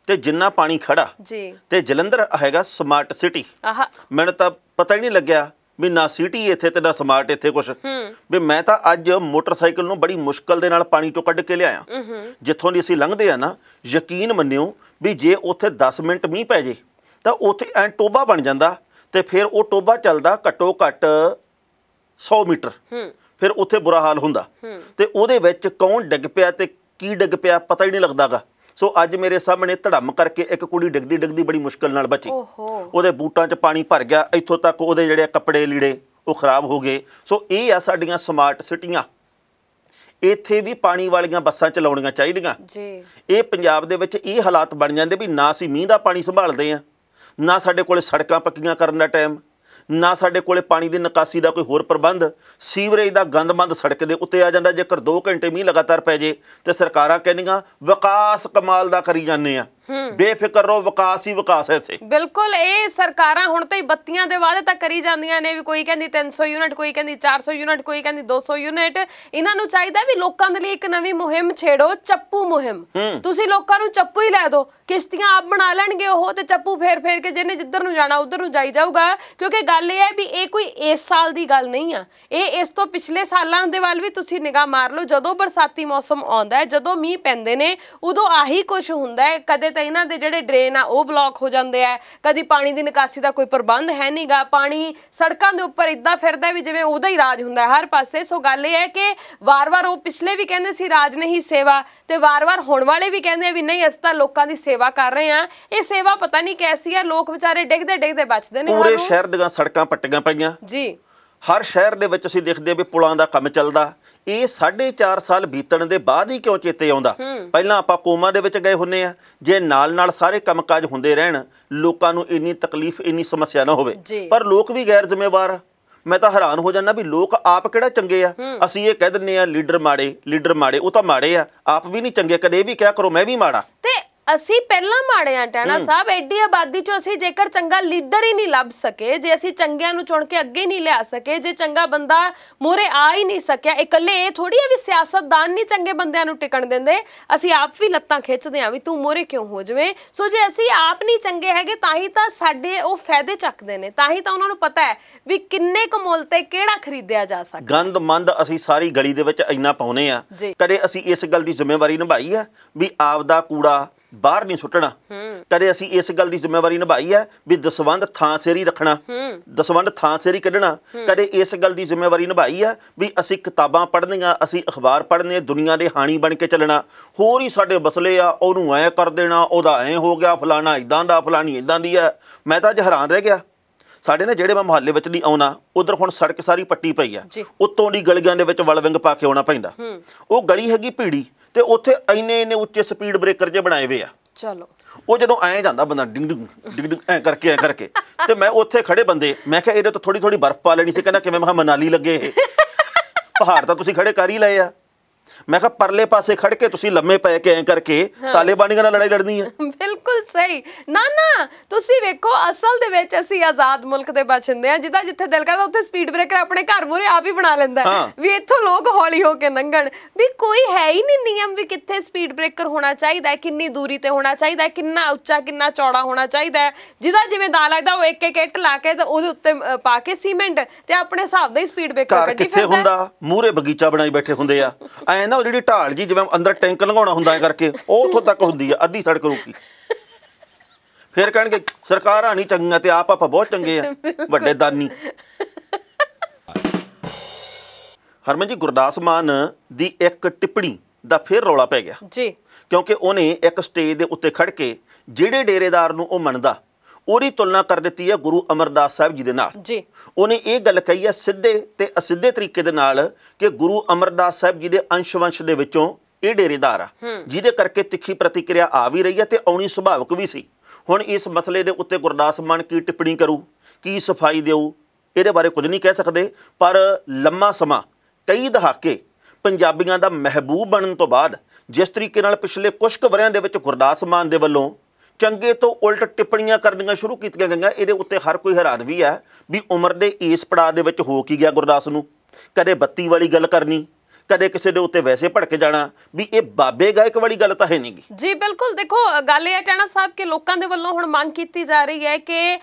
ਤੇ ਜਿੰਨਾ ਪਾਣੀ ਖੜਾ ਜੀ, ਤੇ ਜਲੰਧਰ ਹੈਗਾ ਸਮਾਰਟ ਸਿਟੀ। ਮੈਨੂੰ ਤਾਂ ਪਤਾ ਹੀ ਨਹੀਂ ਲੱਗਿਆ ਵੀ ਨਾ ਸਿਟੀ ਇੱਥੇ ਤੇ ਨਾ ਸਮਾਰਟ ਇੱਥੇ ਕੁਛ। ਵੀ ਮੈਂ ਤਾਂ ਅੱਜ ਮੋਟਰਸਾਈਕਲ ਨੂੰ ਬੜੀ ਮੁਸ਼ਕਲ ਦੇ ਨਾਲ ਪਾਣੀ ਚੋਂ ਕੱਢ ਕੇ ਲਿਆਇਆ। ਜਿੱਥੋਂ ਦੀ ਅਸੀਂ ਲੰਘਦੇ ਆ ਨਾ, ਯਕੀਨ ਮੰਨਿਓ ਵੀ ਜੇ ਉੱਥੇ 10 ਮਿੰਟ ਮੀਂਹ ਪੈ ਜੇ ਤਾਂ ਉੱਥੇ ਐਂ ਟੋਬਾ ਬਣ ਜਾਂਦਾ, ਤੇ ਫਿਰ ਉਹ ਟੋਬਾ ਚੱਲਦਾ ਘੱਟੋ ਘੱਟ 100 ਮੀਟਰ। ਫਿਰ ਉੱਥੇ ਬੁਰਾ ਹਾਲ ਹੁੰਦਾ, ਤੇ ਉਹਦੇ ਵਿੱਚ ਕੌਣ ਡਿੱਗ ਪਿਆ ਤੇ ਕੀ ਡਿੱਗ ਪਿਆ ਪਤਾ ਹੀ ਨਹੀਂ ਲੱਗਦਾਗਾ। ਸੋ ਅੱਜ ਮੇਰੇ ਸਾਹਮਣੇ ਧੜਮ ਕਰਕੇ ਇੱਕ ਕੁੜੀ ਡਿੱਗਦੀ ਬੜੀ ਮੁਸ਼ਕਲ ਨਾਲ ਬਚੀ। ਉਹਦੇ ਬੂਟਾਂ 'ਚ ਪਾਣੀ ਭਰ ਗਿਆ, ਇੱਥੋਂ ਤੱਕ ਉਹਦੇ ਜਿਹੜੇ ਕੱਪੜੇ ਲੀੜੇ ਉਹ ਖਰਾਬ ਹੋ ਗਏ। ਸੋ ਇਹ ਆ ਸਾਡੀਆਂ ਸਮਾਰਟ ਸਿਟੀਆਂ। ਇੱਥੇ ਵੀ ਪਾਣੀ ਵਾਲੀਆਂ ਬੱਸਾਂ ਚਲਾਉਣੀਆਂ ਚਾਹੀਦੀਆਂ ਜੀ। ਇਹ ਪੰਜਾਬ ਦੇ ਵਿੱਚ ਇਹ ਹਾਲਾਤ ਬਣ ਜਾਂਦੇ ਵੀ ਨਾ ਅਸੀਂ ਮੀਂਹ ਦਾ ਪਾਣੀ ਸੰਭਾਲਦੇ ਆ, ਨਾ ਸਾਡੇ ਕੋਲੇ ਸੜਕਾਂ ਪੱਕੀਆਂ ਕਰਨ ਦਾ ਟਾਈਮ, ਨਾ ਸਾਡੇ ਕੋਲੇ ਪਾਣੀ ਦੀ ਨਿਕਾਸੀ ਦਾ ਕੋਈ ਹੋਰ ਪ੍ਰਬੰਧ। ਸੀਵਰੇਜ ਦਾ ਗੰਦਮੰਦ ਸੜਕ ਦੇ ਉੱਤੇ ਆ ਜਾਂਦਾ। ਜੇਕਰ 2 ਘੰਟੇ ਮੀਂਹ ਲਗਾਤਾਰ ਪੈ ਜੇ ਤੇ ਸਰਕਾਰਾਂ ਕਹਿੰਦੀਆਂ ਵਿਕਾਸ ਕਮਾਲ ਦਾ ਕਰੀ ਜਾਂਦੇ ਆ। ਬੇਫਿਕਰ ਰਹੋ, ਵਿਕਾਸ ਹੀ ਵਿਕਾਸ ਹੈ ਇੱਥੇ। ਬਿਲਕੁਲ। ਇਹ ਸਰਕਾਰਾਂ ਹੁਣ ਤਾਂ ਬੱਤੀਆਂ ਦੇ ਵਾਅਦੇ ਤਾਂ ਕਰੀ ਜਾਂਦੀਆਂ ਨੇ ਵੀ ਕੋਈ ਕਹਿੰਦੀ 300 ਯੂਨਿਟ, ਕੋਈ ਕਹਿੰਦੀ 400 ਯੂਨਿਟ, ਕੋਈ ਕਹਿੰਦੀ 200 ਯੂਨਿਟ। ਇਹਨਾਂ ਨੂੰ ਚਾਹੀਦਾ ਵੀ ਲੋਕਾਂ ਦੇ ਲਈ ਇੱਕ ਨਵੀਂ ਮੁਹਿੰਮ ਛੇੜੋ, ਚੱਪੂ ਮੁਹਿੰਮ। ਤੁਸੀਂ ਲੋਕਾਂ ਨੂੰ ਚੱਪੂ ਹੀ ਲੈ ਦਿਓ, ਕਿਸ਼ਤੀਆਂ ਆਪ ਬਣਾ ਲੈਣਗੇ ਉਹ, ਤੇ ਚੱਪੂ ਫੇਰ ਕੇ ਜਿਹਨੇ ਜਿੱਧਰ ਨੂੰ ਜਾਣਾ ਉਧਰ ਨੂੰ ਜਾਈ ਜਾਊਗਾ। ਕਿਉਂਕਿ ਗੱਲ ਇਹ ਹੈ ਵੀ ਇਹ ਕੋਈ ਇਸ ਸਾਲ ਦੀ ਗੱਲ ਨਹੀਂ ਆ, ਇਹ ਇਸ ਤੋਂ ਪਿਛਲੇ ਸਾਲਾਂ ਦੇ ਵੱਲ ਵੀ ਤੁਸੀਂ ਨਿਗਾਹ ਮਾਰ ਲਓ। ਜਦੋਂ ਬਰਸਾਤੀ ਮੌਸਮ ਆਉਂਦਾ ਹੈ, ਜਦੋਂ ਮੀਂਹ ਪੈਂਦੇ ਨੇ, ਉਦੋਂ ਆਹੀ ਕੁਝ ਹੁੰਦਾ ਹੈ। ਕਦੇ ਤਾਂ ਇਹਨਾਂ ਦੇ ਜਿਹੜੇ ਡਰੇਨ ਆ ਉਹ ਬਲੌਕ ਹੋ ਜਾਂਦੇ ਆ, ਕਦੀ ਪਾਣੀ ਦੀ ਨਿਕਾਸੀ ਦਾ ਕੋਈ ਪ੍ਰਬੰਧ ਹੈ ਨਹੀਂਗਾ, ਪਾਣੀ ਸੜਕਾਂ ਦੇ ਉੱਪਰ ਇਦਾਂ ਫਿਰਦਾ ਵੀ ਜਿਵੇਂ ਉਹਦਾ ਹੀ ਰਾਜ ਹੁੰਦਾ ਹਰ ਪਾਸੇ। ਸੋ ਗੱਲ ਇਹ ਹੈ ਕਿ ਵਾਰ-ਵਾਰ ਉਹ ਪਿਛਲੇ ਵੀ ਕਹਿੰਦੇ ਸੀ ਰਾਜ ਨਹੀਂ ਸੇਵਾ, ਤੇ ਵਾਰ-ਵਾਰ ਹੁਣ ਵਾਲੇ ਵੀ ਕਹਿੰਦੇ ਆ ਵੀ ਨਹੀਂ ਅਸੀਂ ਤਾਂ ਲੋਕਾਂ ਦੀ ਸੇਵਾ ਕਰ ਰਹੇ ਆ। ਇਹ ਸੇਵਾ ਪਤਾ ਨਹੀਂ ਕੈਸੀ ਆ, ਲੋਕ ਵਿਚਾਰੇ ਡਿੱਗਦੇ ਬਚਦੇ ਨੇ। ਪੂਰੇ ਸ਼ਹਿਰ ਦੀਆਂ ਸੜਕਾਂ ਪੱਟੀਆਂ ਪਈਆਂ ਜੀ। ਹਰ ਸ਼ਹਿਰ ਦੇ ਵਿੱਚ ਅਸੀਂ ਦੇਖਦੇ ਆ ਵੀ ਪੁਲਾਂ ਦਾ ਕੰਮ ਚੱਲਦਾ। ਇਹ 4.5 ਸਾਲ ਬੀਤਣ ਦੇ ਬਾਅਦ ਹੀ ਕਿਉਂ ਚੇਤੇ ਆਉਂਦਾ? ਪਹਿਲਾਂ ਆਪਾਂ ਕੋਮਾ ਦੇ ਵਿੱਚ ਗਏ ਹੁੰਨੇ ਆ। ਜੇ ਨਾਲ ਸਾਰੇ ਕੰਮਕਾਜ ਹੁੰਦੇ ਰਹਿਣ, ਲੋਕਾਂ ਨੂੰ ਇੰਨੀ ਤਕਲੀਫ ਇੰਨੀ ਸਮੱਸਿਆ ਨਾ ਹੋਵੇ। ਪਰ ਲੋਕ ਵੀ ਗੈਰ ਜ਼ਿੰਮੇਵਾਰ ਆ। ਮੈਂ ਤਾਂ ਹੈਰਾਨ ਹੋ ਜਾਂਦਾ ਵੀ ਲੋਕ ਆਪ ਕਿਹੜਾ ਚੰਗੇ ਆ। ਅਸੀਂ ਇਹ ਕਹਿ ਦਿੰਦੇ ਆ ਲੀਡਰ ਮਾੜੇ, ਉਹ ਤਾਂ ਮਾੜੇ ਆ, ਆਪ ਵੀ ਨਹੀਂ ਚੰਗੇ। ਕਦੇ ਇਹ ਵੀ ਕਿਹਾ ਕਰੋ ਮੈਂ ਵੀ ਮਾੜਾ। ਤੇ ਅਸੀਂ ਪਹਿਲਾਂ ਮਾੜੇ ਆ ਟੈਣਾ ਸਾਹਿਬ। ਐਡੀ ਆਬਾਦੀ ਚੋਂ ਅਸੀਂ ਜੇਕਰ ਚੰਗਾ ਲੀਡਰ ਹੀ ਨਹੀਂ ਲੱਭ ਸਕੇ, ਜੇ ਅਸੀਂ ਚੰਗਿਆਂ ਨੂੰ ਚੁਣ ਕੇ ਅੱਗੇ ਨਹੀਂ ਲਿਆ ਸਕੇ, ਜੇ ਚੰਗਾ ਬੰਦਾ ਮੂਹਰੇ ਆ ਹੀ ਨਹੀਂ ਸਕਿਆ, ਇਕੱਲੇ ਇਹ ਥੋੜੀ ਆ ਵੀ ਸਿਆਸਤਦਾਨ ਨਹੀਂ ਚੰਗੇ ਬੰਦਿਆਂ ਨੂੰ ਟਿਕਣ ਦਿੰਦੇ, ਅਸੀਂ ਆਪ ਵੀ ਲੱਤਾਂ ਖਿੱਚਦੇ ਆ ਵੀ ਤੂੰ ਮੂਹਰੇ ਕਿਉਂ ਹੋ ਜਾਵੇਂ। ਸੋ ਜੇ ਅਸੀਂ ਆਪ ਨਹੀਂ ਚੰਗੇ ਹੈਗੇ ਤਾਂ ਹੀ ਤਾਂ ਸਾਡੇ ਉਹ ਫਾਇਦੇ ਚੱਕਦੇ ਨੇ, ਤਾਂ ਹੀ ਤਾਂ ਉਹਨਾਂ ਨੂੰ ਪਤਾ ਹੈ ਵੀ ਕਿੰਨੇ ਕੁ ਮੁੱਲ ਤੇ ਕਿਹੜਾ ਖਰੀਦਿਆ ਜਾ ਸਕਦਾ। ਗੰਦਮੰਦ ਅਸੀਂ ਸਾਰੀ ਗਲੀ ਦੇ ਵਿੱਚ ਇੰਨਾ ਪਾਉਨੇ ਆ। ਕਦੇ ਅਸੀਂ ਇਸ ਗੱਲ ਦੀ ਜ਼ਿੰਮੇਵਾਰੀ ਨਿਭਾਈ ਆ ਵੀ ਆਪਦਾ ਕੂੜਾ ਬਾਹਰ ਨਹੀਂ ਸੁੱਟਣਾ? ਕਦੇ ਅਸੀਂ ਇਸ ਗੱਲ ਦੀ ਜ਼ਿੰਮੇਵਾਰੀ ਨਿਭਾਈ ਹੈ ਵੀ ਦਸਵੰਧ ਥਾਂ ਸੇਰੀ ਰੱਖਣਾ, ਦਸਵੰਧ ਥਾਂ ਸੇਰੀ ਕੱਢਣਾ? ਕਦੇ ਇਸ ਗੱਲ ਦੀ ਜ਼ਿੰਮੇਵਾਰੀ ਨਿਭਾਈ ਹੈ ਵੀ ਅਸੀਂ ਕਿਤਾਬਾਂ ਪੜ੍ਹਨੀਆਂ, ਅਸੀਂ ਅਖਬਾਰ ਪੜ੍ਹਨੇ, ਦੁਨੀਆ ਦੇ ਹਾਣੀ ਬਣ ਕੇ ਚੱਲਣਾ? ਹੋਰ ਹੀ ਸਾਡੇ ਮਸਲੇ ਆ, ਉਹਨੂੰ ਐਂ ਕਰ ਦੇਣਾ, ਉਹਦਾ ਐਂ ਹੋ ਗਿਆ, ਫਲਾਣਾ ਇੱਦਾਂ ਦਾ, ਫਲਾਣੀ ਇੱਦਾਂ ਦੀ ਹੈ। ਮੈਂ ਤਾਂ ਅੱਜ ਹੈਰਾਨ ਰਹਿ ਗਿਆ। ਸਾਡੇ ਨਾ ਜਿਹੜੇ ਮੈਂ ਮੁਹੱਲੇ ਵਿੱਚ ਨਹੀਂ ਆਉਣਾ, ਉਧਰ ਹੁਣ ਸੜਕ ਸਾਰੀ ਪੱਟੀ ਪਈ ਆ, ਉੱਤੋਂ ਦੀ ਗਲੀਆਂ ਦੇ ਵਿੱਚ ਵਲਵਿੰਗ ਪਾ ਕੇ ਆਉਣਾ ਪੈਂਦਾ। ਉਹ ਗਲੀ ਹੈਗੀ ਭੀੜੀ, ਤੇ ਉੱਥੇ ਇੰਨੇ ਉੱਚੇ ਸਪੀਡ ਬ੍ਰੇਕਰ ਜੇ ਬਣਾਏ ਹੋਏ ਆ। ਚਲੋ ਉਹ ਜਦੋਂ ਐਂ ਜਾਂਦਾ ਬੰਦਾ ਡਿੰਗ ਡਿੰਗ ਐਂ ਕਰਕੇ ਤੇ ਮੈਂ ਉੱਥੇ ਖੜੇ ਬੰਦੇ, ਮੈਂ ਕਿਹਾ ਇਹਦੇ ਤੋਂ ਥੋੜੀ ਬਰਫ਼ ਪਾ ਲੈਣੀ ਸੀ। ਕਹਿੰਦਾ ਕਿਵੇਂ? ਮੈਂ ਕਿਹਾ ਮਨਾਲੀ ਲੱਗੇ ਇਹ ਪਹਾੜ ਤਾਂ ਤੁਸੀਂ ਖੜੇ ਕਰ ਹੀ ਲਏ ਆ। ਮੈਂ ਕਿਹਾ ਪਰਲੇ ਪਾਸੇ ਖੜ ਕੇ ਤੁਸੀਂ ਲੰਮੇ ਪੈ ਕੇ ਐਂ ਕਰਕੇ ਤਾਲਿਬਾਨੀਆਂ ਨਾਲ ਲੜਾਈ ਲੜਨੀ ਹੈ। ਬਿਲਕੁਲ ਸਹੀ। ਨਾ ਤੁਸੀਂ ਵੇਖੋ, ਅਸਲ ਦੇ ਵਿੱਚ ਅਸੀਂ ਆਜ਼ਾਦ ਮੁਲਕ ਦੇ ਬਚਿੰਦੇ ਆ, ਜਿੱਦਾਂ ਜਿੱਥੇ ਦਿਲ ਕਰਦਾ ਉੱਥੇ ਸਪੀਡ ਬ੍ਰੇਕਰ ਆਪਣੇ ਘਰ ਮੂਹਰੇ ਆਪ ਹੀ ਬਣਾ ਲੈਂਦਾ ਵੀ ਇੱਥੋਂ ਲੋਕ ਹੌਲੀ ਹੋ ਕੇ ਲੰਘਣ। ਵੀ ਕੋਈ ਹੈ ਹੀ ਨਹੀਂ ਨਿਯਮ ਵੀ ਕਿੱਥੇ ਸਪੀਡ ਬ੍ਰੇਕਰ ਹੋਣਾ ਚਾਹੀਦਾ ਹੈ, ਕਿੰਨੀ ਦੂਰੀ ਤੇ ਹੋਣਾ ਚਾਹੀਦਾ ਹੈ, ਕਿੰਨਾ ਉੱਚਾ ਕਿੰਨਾ ਚੌੜਾ ਹੋਣਾ ਚਾਹੀਦਾ ਹੈ। ਜਿਹਦਾ ਜਿਵੇਂ ਦਾ ਲੱਗਦਾ ਉਹ ਇੱਕ ਇੱਕ ਇੱਟ ਲਾ ਕੇ ਤੇ ਉਹਦੇ ਉੱਤੇ ਪਾ ਕੇ ਸੀਮੈਂਟ ਤੇ ਆਪਣੇ ਹਿਸਾਬ ਦਾ ਹੀ ਸਪੀਡ ਬ੍ਰੇਕਰ ਕੱਢੀ ਫਿਰਦਾ। ਕਿੱਥੇ ਹੁੰਦਾ ਮੂਹਰੇ ਬਗੀਚਾ ਬਣਾਈ ਬੈਠੇ ਹੁੰਦੇ ਆ ਐ ਨਾ, ਉਹ ਜਿਹੜੀ ਢਾਲ ਜੀ ਜਿਵੇਂ ਅੰਦਰ ਟੈਂਕ ਲੰਘਾਉਣਾ ਹੁੰਦਾ ਐ ਕਰਕੇ ਉਹ ਉੱਥੋਂ ਤੱਕ ਹੁੰਦੀ ਆ, ਅੱਧੀ ਸੜਕ ਰੁਕੀ। ਫਿਰ ਕਹਿਣਗੇ ਸਰਕਾਰਾਂ ਨਹੀਂ ਚੰਗੀਆਂ ਤੇ ਆਪ ਆਪਾਂ ਬਹੁਤ ਚੰਗੇ ਆ, ਵੱਡੇ ਦਾਨੀ। ਹਰਮਨ ਜੀ, ਗੁਰਦਾਸ ਮਾਨ ਦੀ ਇੱਕ ਟਿੱਪਣੀ ਦਾ ਫਿਰ ਰੌਲਾ ਪੈ ਗਿਆ ਜੀ, ਕਿਉਂਕਿ ਉਹਨੇ ਇੱਕ ਸਟੇਜ ਦੇ ਉੱਤੇ ਖੜ ਕੇ ਜਿਹੜੇ ਡੇਰੇਦਾਰ ਨੂੰ ਉਹ ਮੰਨਦਾ ਉਹਦੀ ਤੁਲਨਾ ਕਰ ਦਿੱਤੀ ਹੈ ਗੁਰੂ ਅਮਰਦਾਸ ਸਾਹਿਬ ਜੀ ਦੇ ਨਾਲ। ਜੀ, ਉਹਨੇ ਇਹ ਗੱਲ ਕਹੀ ਹੈ ਸਿੱਧੇ ਤੇ ਅਸਿੱਧੇ ਤਰੀਕੇ ਦੇ ਨਾਲ ਕਿ ਗੁਰੂ ਅਮਰਦਾਸ ਸਾਹਿਬ ਜੀ ਦੇ ਅੰਸ਼ ਵੰਸ਼ ਦੇ ਵਿੱਚੋਂ ਇਹ ਡੇਰੇਦਾਰ ਆ, ਜਿਹਦੇ ਕਰਕੇ ਤਿੱਖੀ ਪ੍ਰਤੀਕਿਰਿਆ ਆ ਵੀ ਰਹੀ ਹੈ ਤੇ ਆਉਣੀ ਸੁਭਾਵਿਕ ਵੀ ਸੀ। ਹੁਣ ਇਸ ਮਸਲੇ ਦੇ ਉੱਤੇ ਗੁਰਦਾਸ ਮਾਨ ਕੀ ਟਿੱਪਣੀ ਕਰੂ, ਕੀ ਸਫਾਈ ਦਿਓ, ਇਹਦੇ ਬਾਰੇ ਕੁਝ ਨਹੀਂ ਕਹਿ ਸਕਦੇ। ਪਰ ਲੰਮਾ ਸਮਾਂ, ਕਈ ਦਹਾਕੇ ਪੰਜਾਬੀਆਂ ਦਾ ਮਹਿਬੂਬ ਬਣਨ ਤੋਂ ਬਾਅਦ ਜਿਸ ਤਰੀਕੇ ਨਾਲ ਪਿਛਲੇ ਕੁਝ ਕੁ ਵਰ੍ਹਿਆਂ ਦੇ ਵਿੱਚ ਗੁਰਦਾਸ ਮਾਨ ਦੇ ਵੱਲੋਂ ਚੰਗੇ ਤੋਂ ਉਲਟ ਟਿੱਪਣੀਆਂ ਕਰਨੀਆਂ ਸ਼ੁਰੂ ਕੀਤੀਆਂ ਗਈਆਂ, ਇਹਦੇ ਉੱਤੇ ਹਰ ਕੋਈ ਹੈਰਾਨ ਵੀ ਹੈ ਵੀ ਉਮਰ ਦੇ ਇਸ ਪੜਾਅ ਦੇ ਵਿੱਚ ਹੋ ਕੀ ਗਿਆ ਗੁਰਦਾਸ ਨੂੰ। ਕਦੇ ਬੱਤੀ ਵਾਲੀ ਗੱਲ ਕਰਨੀ, ਕਦੇ ਕਿਸੇ ਦੇ ਉੱਤੇ ਵੈਸੇ ਭੜਕ ਜਾਣਾ, ਵੀ ਇਹ ਬਾਬੇ ਗਾਇਕ ਵਾਲੀ ਗੱਲ ਤਾਂ ਹੈ ਨਹੀਂ ਗੀ। ਜੀ ਬਿਲਕੁਲ। ਦੇਖੋ ਗੱਲ ਇਹ ਹੈ ਟਾਣਾ ਸਾਹਿਬ ਕਿ ਲੋਕਾਂ ਦੇ ਵੱਲੋਂ ਹੁਣ ਮੰਗ ਕੀਤੀ ਜਾ ਰਹੀ ਹੈ ਕਿ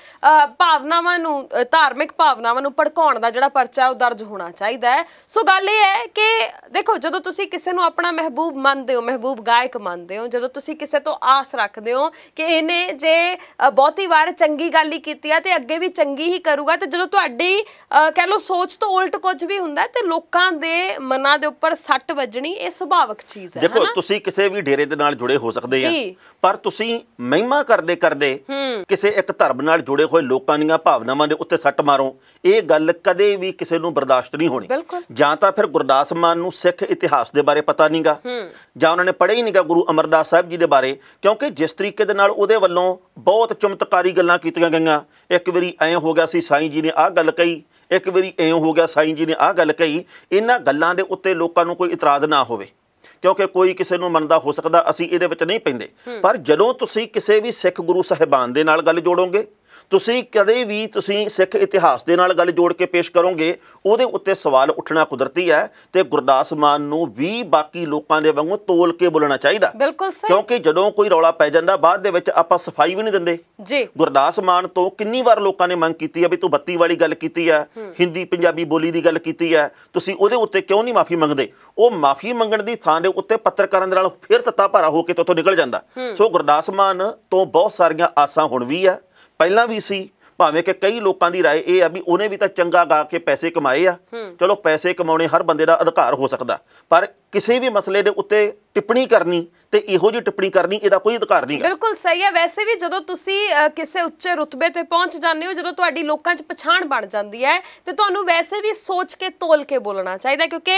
ਭਾਵਨਾਵਾਂ ਨੂੰ, ਧਾਰਮਿਕ ਭਾਵਨਾਵਾਂ ਨੂੰ ਭੜਕਾਉਣ ਦਾ ਜਿਹੜਾ ਪਰਚਾ ਉਹ ਦਰਜ ਹੋਣਾ ਚਾਹੀਦਾ ਹੈ। ਸੋ ਗੱਲ ਇਹ ਹੈ ਕਿ ਦੇਖੋ, ਜਦੋਂ ਤੁਸੀਂ ਕਿਸੇ ਨੂੰ ਆਪਣਾ ਮਹਿਬੂਬ ਮੰਨਦੇ ਹੋ, ਮਹਿਬੂਬ ਗਾਇਕ ਮੰਨਦੇ ਹੋ, ਜਦੋਂ ਤੁਸੀਂ ਕਿਸੇ ਤੋਂ ਆਸ ਰੱਖਦੇ ਹੋ ਕਿ ਇਹਨੇ ਜੇ ਬਹੁਤੀ ਵਾਰ ਚੰਗੀ ਗੱਲ ਹੀ ਕੀਤੀ ਹੈ ਤੇ ਅੱਗੇ ਵੀ ਚੰਗੀ ਹੀ ਕਰੂਗਾ, ਤੇ ਜਦੋਂ ਤੁਹਾਡੀ ਕਹਿ ਲਓ ਸੋਚ ਤੋਂ ਉਲਟ ਕੁਝ ਵੀ ਹੁੰਦਾ ਤੇ ਲੋਕਾਂ ਦੇ ਮਨਾਂ ਦੇ ਉੱਪਰ ਸੱਟ ਵੱਜਣੀ ਇਹ ਸੁਭਾਵਿਕ ਚੀਜ਼ ਹੈ। ਦੇਖੋ, ਤੁਸੀਂ ਕਿਸੇ ਵੀ ਡੇਰੇ ਦੇ ਨਾਲ ਜੁੜੇ ਹੋ ਸਕਦੇ ਆ, ਪਰ ਤੁਸੀਂ ਮਹਿਮਾ ਕਰਦੇ ਕਰਦੇ ਕਿਸੇ ਇੱਕ ਧਰਮ ਨਾਲ ਜੁੜੇ ਹੋਏ ਲੋਕਾਂ ਦੀਆਂ ਭਾਵਨਾਵਾਂ ਦੇ ਉੱਤੇ ਸੱਟ ਮਾਰੋ, ਇਹ ਗੱਲ ਕਦੇ ਵੀ ਕਿਸੇ ਨੂੰ ਬਰਦਾਸ਼ਤ ਨਹੀਂ ਹੋਣੀ। ਜਾਂ ਤਾਂ ਫਿਰ ਗੁਰਦਾਸ ਮਾਨ ਨੂੰ ਸਿੱਖ ਇਤਿਹਾਸ ਦੇ ਬਾਰੇ ਪਤਾ ਨਹੀਂਗਾ, ਜਾਂ ਉਹਨਾਂ ਨੇ ਪੜ੍ਹਿਆ ਹੀ ਨਹੀਂਗਾ ਗੁਰੂ ਅਮਰਦਾਸ ਸਾਹਿਬ ਜੀ ਦੇ ਬਾਰੇ, ਕਿਉਂਕਿ ਜਿਸ ਤਰੀਕੇ ਦੇ ਨਾਲ ਉਹਦੇ ਵੱਲੋਂ ਬਹੁਤ ਚਮਤਕਾਰੀ ਗੱਲਾਂ ਕੀਤੀਆਂ ਗਈਆਂ। ਇੱਕ ਵਾਰੀ ਐਂ ਹੋ ਗਿਆ ਸੀ ਸਾਈਂ ਜੀ ਨੇ ਆਹ ਗੱਲ ਕਹੀ, ਇੱਕ ਵਾਰੀ ਐਂ ਹੋ ਗਿਆ ਸਾਈਂ ਜੀ ਨੇ ਆਹ ਗੱਲ ਕਹੀ। ਇਹਨਾਂ ਗੱਲਾਂ ਦੇ ਉੱਤੇ ਲੋਕਾਂ ਨੂੰ ਕੋਈ ਇਤਰਾਜ਼ ਨਾ ਹੋਵੇ, ਕਿਉਂਕਿ ਕੋਈ ਕਿਸੇ ਨੂੰ ਮੰਨਦਾ ਹੋ ਸਕਦਾ, ਅਸੀਂ ਇਹਦੇ ਵਿੱਚ ਨਹੀਂ ਪੈਂਦੇ। ਪਰ ਜਦੋਂ ਤੁਸੀਂ ਕਿਸੇ ਵੀ ਸਿੱਖ ਗੁਰੂ ਸਾਹਿਬਾਨ ਦੇ ਨਾਲ ਗੱਲ ਜੋੜੋਗੇ, ਤੁਸੀਂ ਕਦੇ ਵੀ ਤੁਸੀਂ ਸਿੱਖ ਇਤਿਹਾਸ ਦੇ ਨਾਲ ਗੱਲ ਜੋੜ ਕੇ ਪੇਸ਼ ਕਰੋਗੇ, ਉਹਦੇ ਉੱਤੇ ਸਵਾਲ ਉੱਠਣਾ ਕੁਦਰਤੀ ਹੈ। ਤੇ ਗੁਰਦਾਸ ਮਾਨ ਨੂੰ ਵੀ ਬਾਕੀ ਲੋਕਾਂ ਦੇ ਵਾਂਗੂ ਤੋਲ ਕੇ ਬੋਲਣਾ ਚਾਹੀਦਾ, ਕਿਉਂਕਿ ਜਦੋਂ ਕੋਈ ਰੌਲਾ ਪੈ ਜਾਂਦਾ ਬਾਅਦ ਦੇ ਵਿੱਚ ਆਪਾਂ ਸਫਾਈ ਵੀ ਨਹੀਂ ਦਿੰਦੇ ਜੀ। ਗੁਰਦਾਸ ਮਾਨ ਤੋਂ ਕਿੰਨੀ ਵਾਰ ਲੋਕਾਂ ਨੇ ਮੰਗ ਕੀਤੀ ਹੈ ਵੀ ਤੂੰ ਬੱਤੀ ਵਾਲੀ ਗੱਲ ਕੀਤੀ ਹੈ, ਹਿੰਦੀ ਪੰਜਾਬੀ ਬੋਲੀ ਦੀ ਗੱਲ ਕੀਤੀ ਹੈ, ਤੁਸੀਂ ਉਹਦੇ ਉੱਤੇ ਕਿਉਂ ਨਹੀਂ ਮਾਫੀ ਮੰਗਦੇ? ਉਹ ਮਾਫੀ ਮੰਗਣ ਦੀ ਥਾਂ ਦੇ ਉੱਤੇ ਪੱਤਰਕਾਰਾਂ ਦੇ ਨਾਲ ਫਿਰ ਤੱਤਾ ਭਾਰਾ ਹੋ ਕੇ ਤੋਂ ਨਿਕਲ ਜਾਂਦਾ। ਸੋ ਗੁਰਦਾਸ ਮਾਨ ਤੋਂ ਬਹੁਤ ਸਾਰੀਆਂ ਆਸਾਂ ਹੁਣ ਵੀ ਆ, ਪਹਿਲਾਂ ਵੀ ਸੀ, ਭਾਵੇਂ ਕਿ ਕਈ ਲੋਕਾਂ ਦੀ ਰਾਏ ਇਹ ਆ ਵੀ ਉਹਨੇ ਵੀ ਤਾਂ ਚੰਗਾ ਗਾ ਕੇ ਪੈਸੇ ਕਮਾਏ ਆ। ਚਲੋ ਪੈਸੇ ਕਮਾਉਣੇ ਹਰ ਬੰਦੇ ਦਾ ਅਧਿਕਾਰ ਹੋ ਸਕਦਾ, ਪਰ ਕਿਸੇ ਵੀ ਮਸਲੇ ਦੇ ਉੱਤੇ ਟਿੱਪਣੀ ਕਰਨੀ ਤੇ ਇਹੋ ਜਿਹੀ ਟਿੱਪਣੀ ਕਰਨੀ ਇਹਦਾ ਕੋਈ ਅਧਿਕਾਰ ਨਹੀਂ ਹੈ। ਬਿਲਕੁਲ ਸਹੀ ਹੈ। ਵੈਸੇ ਵੀ ਜਦੋਂ ਤੁਸੀਂ ਕਿਸੇ ਉੱਚੇ ਰੁਤਬੇ ਤੇ ਪਹੁੰਚ ਜਾਂਦੇ ਹੋ, ਜਦੋਂ ਤੁਹਾਡੀ ਲੋਕਾਂ 'ਚ ਪਛਾਣ ਬਣ ਜਾਂਦੀ ਹੈ, ਤੇ ਤੁਹਾਨੂੰ ਵੈਸੇ ਵੀ ਸੋਚ ਕੇ ਤੋਲ ਕੇ ਬੋਲਣਾ ਚਾਹੀਦਾ, ਕਿਉਂਕਿ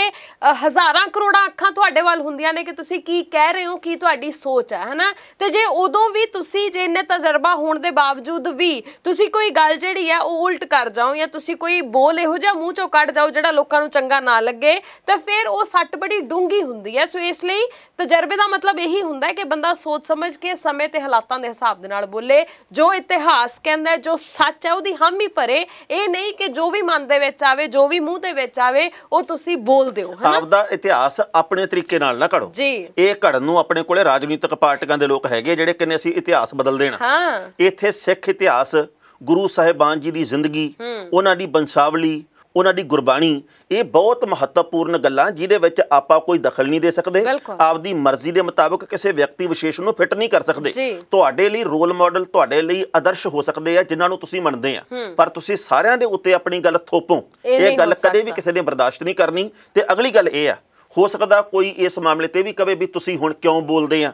ਹਜ਼ਾਰਾਂ ਕਰੋੜਾਂ ਅੱਖਾਂ ਤੁਹਾਡੇ ਵੱਲ ਹੁੰਦੀਆਂ ਨੇ ਕਿ ਤੁਸੀਂ ਕੀ ਕਹਿ ਰਹੇ ਹੋ, ਕੀ ਤੁਹਾਡੀ ਸੋਚ ਹੈ, ਹਨਾ। ਤੇ ਜੇ ਉਦੋਂ ਵੀ ਤੁਸੀਂ ਜੇ ਇੰਨੇ ਤਜਰਬਾ ਹੋਣ ਦੇ ਬਾਵਜੂਦ ਵੀ ਤੁਸੀਂ ਕੋਈ ਗੱਲ ਜਿਹੜੀ ਹੈ ਉਹ ਉਲਟ ਕਰ ਜਾਓ, ਜਾਂ ਤੁਸੀਂ ਕੋਈ ਬੋਲ ਇਹੋ ਜਿਹਾ ਮੂੰਹ ਚੋਂ ਕੱਢ ਜਾਓ ਜਿਹੜਾ ਲੋਕਾਂ ਨੂੰ ਚੰਗਾ ਨਾ ਲੱਗੇ, ਤਾਂ ਫਿਰ ਉਹ ਸੱਟ ਬੜੀ ਡੂੰਘੀ ਹੁੰਦੀ ਹੈ। ਸੋ ਇਸ ਲਈ ਤਜਰਬੇ ਦਾ ਮਤਲਬ ਇਹੀ ਹੁੰਦਾ ਹੈ ਕਿ ਬੰਦਾ ਸੋਚ ਸਮਝ ਕੇ ਸਮੇਂ ਤੇ ਹਾਲਾਤਾਂ ਦੇ ਹਿਸਾਬ ਦੇ ਨਾਲ ਬੋਲੇ, ਜੋ ਇਤਿਹਾਸ ਕਹਿੰਦਾ, ਜੋ ਸੱਚ ਹੈ ਉਹਦੀ ਹਾਮੀ ਭਰੇ। ਇਹ ਨਹੀਂ ਕਿ ਜੋ ਵੀ ਮਨ ਦੇ ਵਿੱਚ ਆਵੇ, ਜੋ ਵੀ ਮੂੰਹ ਦੇ ਵਿੱਚ ਆਵੇ ਉਹ ਤੁਸੀਂ ਬੋਲ ਦਿਓ, ਹਨਾ। ਆਪਦਾ ਇਤਿਹਾਸ ਆਪਣੇ ਤਰੀਕੇ ਨਾਲ ਨਾ ਘੜੋ ਜੀ। ਇਹ ਘੜਨ ਨੂੰ ਆਪਣੇ ਕੋਲੇ ਰਾਜਨੀਤਿਕ ਪਾਰਟੀਆਂ ਦੇ ਲੋਕ ਹੈਗੇ ਜਿਹੜੇ ਕਹਿੰਦੇ ਅਸੀਂ ਇਤਿਹਾਸ ਬਦਲ ਦੇਣਾ। ਇੱਥੇ ਸਿੱਖ ਇਤਿਹਾਸ, ਗੁਰੂ ਸਾਹਿਬਾਨ ਜੀ ਦੀ ਜ਼ਿੰਦਗੀ, ਉਹਨਾਂ ਦੀ ਬੰਸਾਵਲੀ, ਉਹਨਾਂ ਦੀ ਗੁਰਬਾਣੀ, ਇਹ ਬਹੁਤ ਮਹੱਤਵਪੂਰਨ ਗੱਲਾਂ ਜਿਹਦੇ ਵਿੱਚ ਆਪਾਂ ਕੋਈ ਦਖਲ ਨਹੀਂ ਦੇ ਸਕਦੇ, ਆਪਦੀ ਮਰਜ਼ੀ ਦੇ ਮੁਤਾਬਕ ਕਿਸੇ ਵਿਅਕਤੀ ਵਿਸ਼ੇਸ਼ ਨੂੰ ਫਿੱਟ ਨਹੀਂ ਕਰ ਸਕਦੇ। ਤੁਹਾਡੇ ਲਈ ਰੋਲ ਮਾਡਲ, ਤੁਹਾਡੇ ਲਈ ਆਦਰਸ਼ ਹੋ ਸਕਦੇ ਆ ਜਿਨ੍ਹਾਂ ਨੂੰ ਤੁਸੀਂ ਮੰਨਦੇ ਆ, ਪਰ ਤੁਸੀਂ ਸਾਰਿਆਂ ਦੇ ਉੱਤੇ ਆਪਣੀ ਗੱਲ ਥੋਪੋ, ਇਹ ਗੱਲ ਕਦੇ ਵੀ ਕਿਸੇ ਨੇ ਬਰਦਾਸ਼ਤ ਨਹੀਂ ਕਰਨੀ। ਤੇ ਅਗਲੀ ਗੱਲ ਇਹ ਆ, ਹੋ ਸਕਦਾ ਕੋਈ ਇਸ ਮਾਮਲੇ ਤੇ ਵੀ ਕਵੇ ਵੀ ਤੁਸੀਂ ਹੁਣ ਕਿਉਂ ਬੋਲਦੇ ਆ।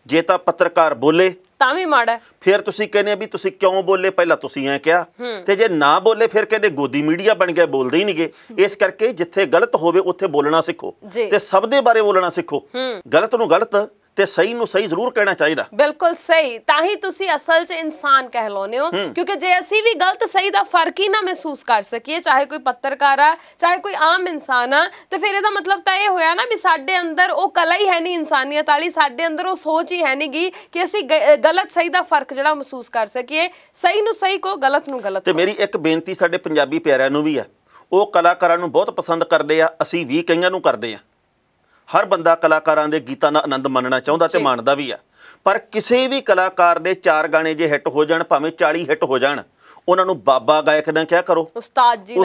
ਜੇ ਤਾਂ ਪੱਤਰਕਾਰ ਬੋਲੇ ਤਾਂ ਵੀ ਮਾੜਾ, ਫਿਰ ਤੁਸੀਂ ਕਹਿੰਦੇ ਵੀ ਤੁਸੀਂ ਕਿਉਂ ਬੋਲੇ, ਪਹਿਲਾਂ ਤੁਸੀਂ ਐ ਕਿਹਾ, ਤੇ ਜੇ ਨਾ ਬੋਲੇ ਫਿਰ ਕਹਿੰਦੇ ਗੋਦੀ ਮੀਡੀਆ ਬਣ ਗਿਆ, ਬੋਲਦੇ ਹੀ ਨਹੀਂਗੇ। ਇਸ ਕਰਕੇ ਜਿੱਥੇ ਗਲਤ ਹੋਵੇ ਉੱਥੇ ਬੋਲਣਾ ਸਿੱਖੋ ਤੇ ਸਭ ਦੇ ਬਾਰੇ ਬੋਲਣਾ ਸਿੱਖੋ। ਗਲਤ ਨੂੰ ਗਲਤ ਤੇ ਸਹੀ ਨੂੰ ਸਹੀ ਜ਼ਰੂਰ ਕਹਿਣਾ ਚਾਹੀਦਾ। ਬਿਲਕੁਲ ਸਹੀ, ਤਾਂ ਹੀ ਤੁਸੀਂ ਅਸਲ 'ਚ ਇਨਸਾਨ ਕਹਿਲਾਉਂਦੇ ਹੋ, ਕਿਉਂਕਿ ਜੇ ਅਸੀਂ ਵੀ ਗਲਤ ਸਹੀ ਦਾ ਫਰਕ ਹੀ ਨਾ ਮਹਿਸੂਸ ਕਰ ਸਕੀਏ, ਚਾਹੇ ਕੋਈ ਪੱਤਰਕਾਰ ਆ ਚਾਹੇ ਕੋਈ ਆਮ ਇਨਸਾਨ ਆ, ਤੇ ਫਿਰ ਇਹਦਾ ਮਤਲਬ ਤਾਂ ਇਹ ਹੋਇਆ ਨਾ ਵੀ ਸਾਡੇ ਅੰਦਰ ਉਹ ਕਲਾ ਹੀ ਹੈ ਨਹੀਂ ਇਨਸਾਨੀਅਤ ਵਾਲੀ, ਸਾਡੇ ਅੰਦਰ ਉਹ ਸੋਚ ਹੀ ਹੈ ਨਹੀਂ ਗੀ ਕਿ ਅਸੀਂ ਗਲਤ ਸਹੀ ਦਾ ਫਰਕ ਜਿਹੜਾ ਮਹਿਸੂਸ ਕਰ ਸਕੀਏ। ਸਹੀ ਨੂੰ ਸਹੀ ਕਹੋ, ਗਲਤ ਨੂੰ ਗਲਤ। ਤੇ ਮੇਰੀ ਇੱਕ ਬੇਨਤੀ ਸਾਡੇ ਪੰਜਾਬੀ ਪਿਆਰਿਆਂ ਨੂੰ ਵੀ ਆ, ਉਹ ਕਲਾਕਾਰਾਂ ਨੂੰ ਬਹੁਤ ਪਸੰਦ ਕਰਦੇ ਆ, ਅਸੀਂ ਵੀ ਕਈਆਂ ਨੂੰ ਕਰਦੇ ਆ। ਹਰ ਬੰਦਾ ਕਲਾਕਾਰਾਂ ਦੇ ਗੀਤਾਂ ਦਾ ਆਨੰਦ ਮੰਨਣਾ ਚਾਹੁੰਦਾ ਤੇ ਮੰਨਦਾ ਵੀ ਆ, ਪਰ ਕਿਸੇ ਵੀ ਕਲਾਕਾਰ ਦੇ 4 ਗਾਣੇ ਜੇ ਹਿੱਟ ਹੋ ਜਾਣ, ਭਾਵੇਂ 40 ਹਿੱਟ ਹੋ ਜਾਣ, ਉਹਨਾਂ ਨੂੰ ਬਾਬਾ ਗਾਇਕ ਨਾ ਕਿਹਾ ਕਰੋ, ਉਸਤਾਦ ਜੀ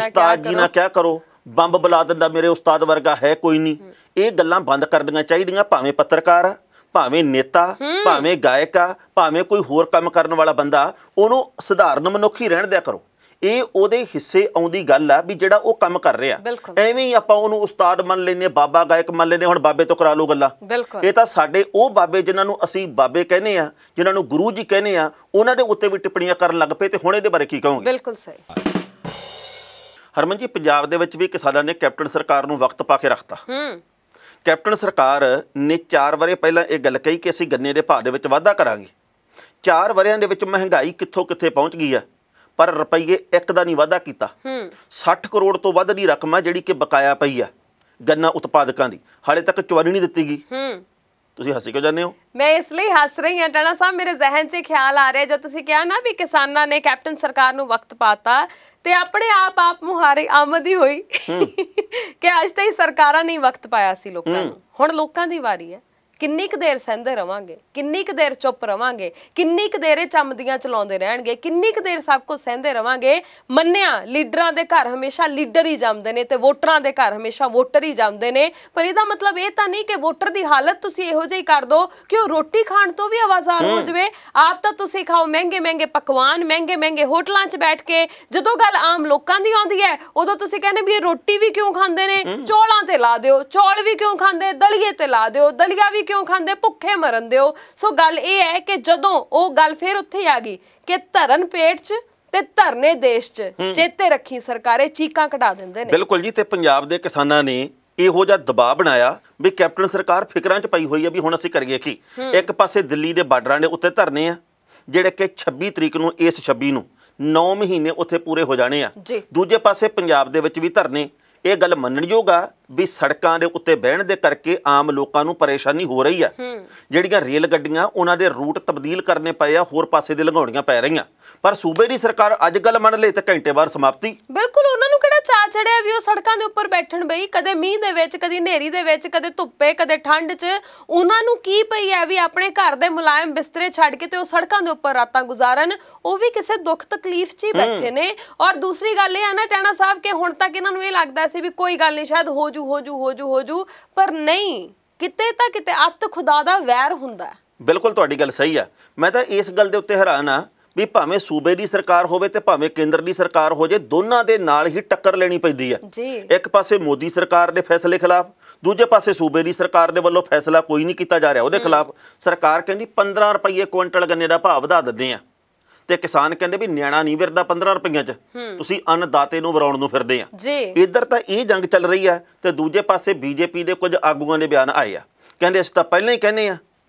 ਨਾ ਕਿਹਾ ਕਰੋ, ਬੰਬ ਬੁਲਾ ਦਿੰਦਾ ਮੇਰੇ ਉਸਤਾਦ ਵਰਗਾ ਹੈ ਕੋਈ ਨਹੀਂ। ਇਹ ਗੱਲਾਂ ਬੰਦ ਕਰਨੀਆਂ ਚਾਹੀਦੀਆਂ, ਭਾਵੇਂ ਪੱਤਰਕਾਰ ਆ, ਭਾਵੇਂ ਨੇਤਾ, ਭਾਵੇਂ ਗਾਇਕ ਆ, ਭਾਵੇਂ ਕੋਈ ਹੋਰ ਕੰਮ ਕਰਨ ਵਾਲਾ ਬੰਦਾ, ਉਹਨੂੰ ਸਧਾਰਨ ਮਨੁੱਖ ਹੀ ਰਹਿਣ ਦਿਆ ਕਰੋ। ਇਹ ਉਹਦੇ ਹਿੱਸੇ ਆਉਂਦੀ ਗੱਲ ਆ ਵੀ ਜਿਹੜਾ ਉਹ ਕੰਮ ਕਰ ਰਿਹਾ। ਐਵੇਂ ਹੀ ਆਪਾਂ ਉਹਨੂੰ ਉਸਤਾਦ ਮੰਨ ਲੈਂਦੇ, ਬਾਬਾ ਗਾਇਕ ਮੰਨ ਲੈਂਦੇ, ਹੁਣ ਬਾਬੇ ਤੋਂ ਕਰਾ ਲਓ ਗੱਲਾਂ। ਇਹ ਤਾਂ ਸਾਡੇ ਉਹ ਬਾਬੇ ਜਿਨ੍ਹਾਂ ਨੂੰ ਅਸੀਂ ਬਾਬੇ ਕਹਿੰਦੇ ਆ, ਜਿਨ੍ਹਾਂ ਨੂੰ ਗੁਰੂ ਜੀ ਕਹਿੰਦੇ ਆ, ਉਹਨਾਂ ਦੇ ਉੱਤੇ ਵੀ ਟਿੱਪਣੀਆਂ ਕਰਨ ਲੱਗ ਪਏ। ਤੇ ਹੁਣ ਇਹਦੇ ਬਾਰੇ ਕੀ ਕਹੋਗੇ? ਬਿਲਕੁਲ ਸਹੀ। ਹਰਮਨ ਜੀ, ਪੰਜਾਬ ਦੇ ਵਿੱਚ ਵੀ ਕਿਸਾਨਾਂ ਨੇ ਕੈਪਟਨ ਸਰਕਾਰ ਨੂੰ ਵਕਤ ਪਾ ਕੇ ਰੱਖਤਾ। ਕੈਪਟਨ ਸਰਕਾਰ ਨੇ 4 ਵਰ੍ਹੇ ਪਹਿਲਾਂ ਇਹ ਗੱਲ ਕਹੀ ਕਿ ਅਸੀਂ ਗੰਨੇ ਦੇ ਭਾਅ ਦੇ ਵਿੱਚ ਵਾਧਾ ਕਰਾਂਗੇ। 4 ਵਰ੍ਹਿਆਂ ਦੇ ਵਿੱਚ ਮਹਿੰਗਾਈ ਕਿੱਥੋਂ ਕਿੱਥੇ ਪਹੁੰਚ ਗਈ ਆ, ਪਰ ਰੁਪਈਏ ਇੱਕ ਦਾ ਨਹੀਂ ਵਾਧਾ ਕੀਤਾ। 60 ਕਰੋੜ ਤੋਂ ਵੱਧ ਦੀ ਰਕਮ ਆ ਜਿਹੜੀ ਕਿ ਬਕਾਇਆ ਪਈ ਆ ਗੰਨਾ ਉਤਪਾਦਕਾਂ ਦੀ, ਹਾਲੇ ਤੱਕ ਚੁਆਰੀ ਨਹੀਂ ਦਿੱਤੀ ਗਈ। ਤੁਸੀਂ ਹੱਸੀ ਕਿਉਂ ਜਾਂਦੇ ਹੋ? ਮੈਂ ਇਸ ਲਈ ਹੱਸ ਰਹੀ ਹਾਂ ਟਾਣਾ ਸਾਹਿਬ, ਮੇਰੇ ਜ਼ਿਹਨ 'ਚ ਖਿਆਲ ਆ ਰਿਹਾ, ਜਦ ਤੁਸੀਂ ਕਿਹਾ ਨਾ ਵੀ ਕਿਸਾਨਾਂ ਨੇ ਕੈਪਟਨ ਸਰਕਾਰ ਨੂੰ ਵਕਤ ਪਾਤਾ, ਤੇ ਆਪਣੇ ਆਪ ਮੁਹਾਰੇ ਆਮਦ ਹੀ ਹੋਈ ਕਿ ਅੱਜ ਤਾਈਂ ਸਰਕਾਰਾਂ ਨੇ ਵਕਤ ਪਾਇਆ ਸੀ ਲੋਕਾਂ ਨੂੰ, ਹੁਣ ਲੋਕਾਂ ਦੀ ਵਾਰੀ ਹੈ। ਕਿੰਨੀ ਕੁ ਦੇਰ ਸਹਿੰਦੇ ਰਵਾਂਗੇ, ਕਿੰਨੀ ਕੁ ਦੇਰ ਚੁੱਪ ਰਵਾਂਗੇ, ਕਿੰਨੀ ਕੁ ਦੇਰ ਇਹ ਚਮਦੀਆਂ ਚਲਾਉਂਦੇ ਰਹਿਣਗੇ, ਕਿੰਨੀ ਕੁ ਦੇਰ ਸਭ ਕੁਝ ਸਹਿੰਦੇ ਰਵਾਂਗੇ? ਮੰਨਿਆ ਲੀਡਰਾਂ ਦੇ ਘਰ ਹਮੇਸ਼ਾ ਲੀਡਰ ਹੀ ਜੰਮਦੇ ਨੇ ਤੇ ਵੋਟਰਾਂ ਦੇ ਘਰ ਹਮੇਸ਼ਾ ਵੋਟਰ ਹੀ ਜੰਮਦੇ ਨੇ, ਪਰ ਇਹਦਾ ਮਤਲਬ ਇਹ ਤਾਂ ਨਹੀਂ ਕਿ ਵੋਟਰ ਦੀ ਹਾਲਤ ਤੁਸੀਂ ਇਹੋ ਜਿਹੀ ਕਰ ਦੋ ਕਿ ਉਹ ਰੋਟੀ ਖਾਣ ਤੋਂ ਵੀ ਆਵਾਜ਼ਾਰ ਹੋ ਜਾਵੇ। ਆਪ ਤਾਂ ਤੁਸੀਂ ਖਾਓ ਮਹਿੰਗੇ ਮਹਿੰਗੇ ਪਕਵਾਨ, ਮਹਿੰਗੇ ਮਹਿੰਗੇ ਹੋਟਲਾਂ 'ਚ ਬੈਠ ਕੇ, ਜਦੋਂ ਗੱਲ ਆਮ ਲੋਕਾਂ ਦੀ ਆਉਂਦੀ ਹੈ ਉਦੋਂ ਤੁਸੀਂ ਕਹਿੰਦੇ ਵੀ ਇਹ ਰੋਟੀ ਵੀ ਕਿਉਂ ਖਾਂਦੇ ਨੇ, ਚੌਲਾਂ ਤੇ ਲਾ ਦਿਓ, ਚੌਲ ਵੀ ਕਿਉਂ ਖਾਂਦੇ, ਦਲੀਏ ਤੇ ਲਾ ਦਿਓ, ਦਲੀਆ ਵੀ ਕਿਉਂ ਖਾਂਦੇ, ਭੁੱਖੇ ਮਰਨ ਦਿਓ। ਸੋ ਗੱਲ ਇਹ ਹੈ ਕਿ ਜਦੋਂ ਉਹ ਗੱਲ ਫਿਰ ਉੱਥੇ ਆ ਗਈ ਕਿ ਧਰਨ ਪੇਟ 'ਚ ਤੇ ਧਰਨੇ ਦੇਸ਼ 'ਚ, ਚੇਤੇ ਰੱਖੀ ਸਰਕਾਰੇ ਚੀਕਾਂ ਕਢਾ ਦਿੰਦੇ ਨੇ। ਬਿਲਕੁਲ ਜੀ, ਤੇ ਪੰਜਾਬ ਦੇ ਕਿਸਾਨਾਂ ਨੇ ਇਹੋ ਜਿਹਾ ਦਬਾਅ ਬਣਾਇਆ ਵੀ ਕੈਪਟਨ ਸਰਕਾਰ ਫਿਕਰਾਂ 'ਚ ਪਈ ਹੋਈ ਆ ਵੀ ਹੁਣ ਅਸੀਂ ਕਰੀਏ ਕੀ। ਇੱਕ ਪਾਸੇ ਦਿੱਲੀ ਦੇ ਬਾਰਡਰਾਂ ਦੇ ਉੱਤੇ ਧਰਨੇ ਆ ਜਿਹੜੇ ਕਿ 26 ਤਰੀਕ ਨੂੰ, ਇਸ 26 ਨੂੰ 9 ਮਹੀਨੇ ਉੱਥੇ ਪੂਰੇ ਹੋ ਜਾਣੇ ਆ। ਦੂਜੇ ਪਾਸੇ ਪੰਜਾਬ ਦੇ ਵਿੱਚ ਵੀ ਧਰਨੇ। ਇਹ ਗੱਲ ਮੰਨਣਯੋਗ ਆ ਵੀ ਸੜਕਾਂ ਦੇ ਉੱਤੇ ਬਹਿਣ ਦੇ ਕਰਕੇ ਆਮ ਲੋਕਾਂ ਨੂੰ ਪਰੇਸ਼ਾਨੀ ਹੋ ਰਹੀ ਆ। ਜਿਹੜੀਆਂ ਰੇਲ ਗੱਡੀਆਂ ਉਹਨਾਂ ਦੇ ਰੂਟ ਤਬਦੀਲ ਕਰਨੇ ਪਏ ਆ, ਹੋਰ ਪਾਸੇ ਦੇ ਲੰਘਾਉਣੀਆਂ ਪੈ ਰਹੀਆਂ, ਪਰ ਸੂਬੇ ਦੀ ਸਰਕਾਰ ਅੱਜ ਗੱਲ ਮੰਨ ਲਏ ਤੇ ਘੰਟੇ ਬਾਅਦ ਸਮਾਪਤੀ। ਬਿਲਕੁਲ, ਉਹਨਾਂ ਨੂੰ ਕਿਹੜਾ ਚਾਅ ਚੜਿਆ ਵੀ ਉਹ ਸੜਕਾਂ ਦੇ ਉੱਪਰ ਬੈਠਣ ਬਈ, ਕਦੇ ਮੀਂਹ ਦੇ ਵਿੱਚ, ਕਦੇ ਹਨੇਰੀ ਦੇ ਵਿੱਚ, ਕਦੇ ਧੁੱਪੇ, ਕਦੇ ਠੰਡ 'ਚ। ਉਹਨਾਂ ਨੂੰ ਕੀ ਪਈ ਹੈ ਵੀ ਆਪਣੇ ਘਰ ਦੇ ਮੁਲਾਇਮ ਬਿਸਤਰੇ ਛੱਡ ਕੇ ਤੇ ਉਹ ਸੜਕਾਂ ਦੇ ਉੱਪਰ ਰਾਤਾਂ ਗੁਜ਼ਾਰਨ, ਉਹ ਵੀ ਕਿਸੇ ਦੁੱਖ ਤਕਲੀਫ 'ਚ ਹੀ ਬੈਠੇ ਨੇ। ਔਰ ਦੂਸਰੀ ਗੱਲ ਇਹ ਆ ਨਾ ਟਾਣਾ ਸਾਹਿਬ ਕਿ ਹੁਣ ਤੱਕ ਇਹਨਾਂ ਨੂੰ ਇਹ ਲੱਗਦਾ ਸੀ ਵੀ ਕੋਈ ਗੱਲ ਨਹੀਂ, ਸ਼ਾਇਦ ਹੋ ਜੂ, ਪਰ ਨਹੀਂ, ਕਿਤੇ ਤਾਂ ਕਿਤੇ ਅੱਤ ਖੁਦਾ ਦਾ ਵੈਰ ਹੁੰਦਾ। ਬਿਲਕੁਲ ਤੁਹਾਡੀ ਗੱਲ ਸਹੀ ਆ। ਮੈਂ ਤਾਂ ਇਸ ਗੱਲ ਦੇ ਉੱਤੇ ਹੈਰਾਨ ਆ ਵੀ ਭਾਵੇਂ ਸੂਬੇ ਦੀ ਸਰਕਾਰ ਹੋਵੇ ਤੇ ਭਾਵੇਂ ਕੇਂਦਰ ਦੀ ਸਰਕਾਰ ਹੋ ਜੇ, ਦੋਨਾਂ ਦੇ ਨਾਲ ਹੀ ਟੱਕਰ ਲੈਣੀ ਪੈਂਦੀ ਆ। ਇੱਕ ਪਾਸੇ ਮੋਦੀ ਸਰਕਾਰ ਦੇ ਫੈਸਲੇ ਖਿਲਾਫ, ਦੂਜੇ ਪਾਸੇ ਸੂਬੇ ਦੀ ਸਰਕਾਰ ਦੇ ਵੱਲੋਂ ਫੈਸਲਾ ਕੋਈ ਨਹੀਂ ਕੀਤਾ ਜਾ ਰਿਹਾ ਉਹਦੇ ਖਿਲਾਫ। ਸਰਕਾਰ ਕਹਿੰਦੀ 15 ਰੁਪਏ ਕੁਇੰਟਲ ਗੰਨੇ ਦਾ ਭਾਅ ਵਧਾ ਦਿੰਦੇ ਆ, ਤੇ ਕਿਸਾਨ ਕਹਿੰਦੇ ਵੀ ਨਿਆਣਾ ਨਹੀਂ ਵਿਰਦਾ 15 ਰੁਪਈਆਂ 'ਚ, ਤੁਸੀਂ ਅੰਨਦਾਤੇ ਨੂੰ ਵਰਾਉਣ ਨੂੰ ਫਿਰਦੇ ਆ। ਇੱਧਰ ਤਾਂ ਇਹ ਜੰਗ ਚੱਲ ਰਹੀ ਆ, ਤੇ ਦੂਜੇ ਪਾਸੇ ਬੀਜੇਪੀ ਦੇ ਕੁਝ ਆਗੂਆਂ ਦੇ ਬਿਆਨ ਆਏ ਆ, ਕਹਿੰਦੇ ਅਸੀਂ ਤਾਂ ਪਹਿਲਾਂ ਹੀ ਕਹਿੰਦੇ ਆ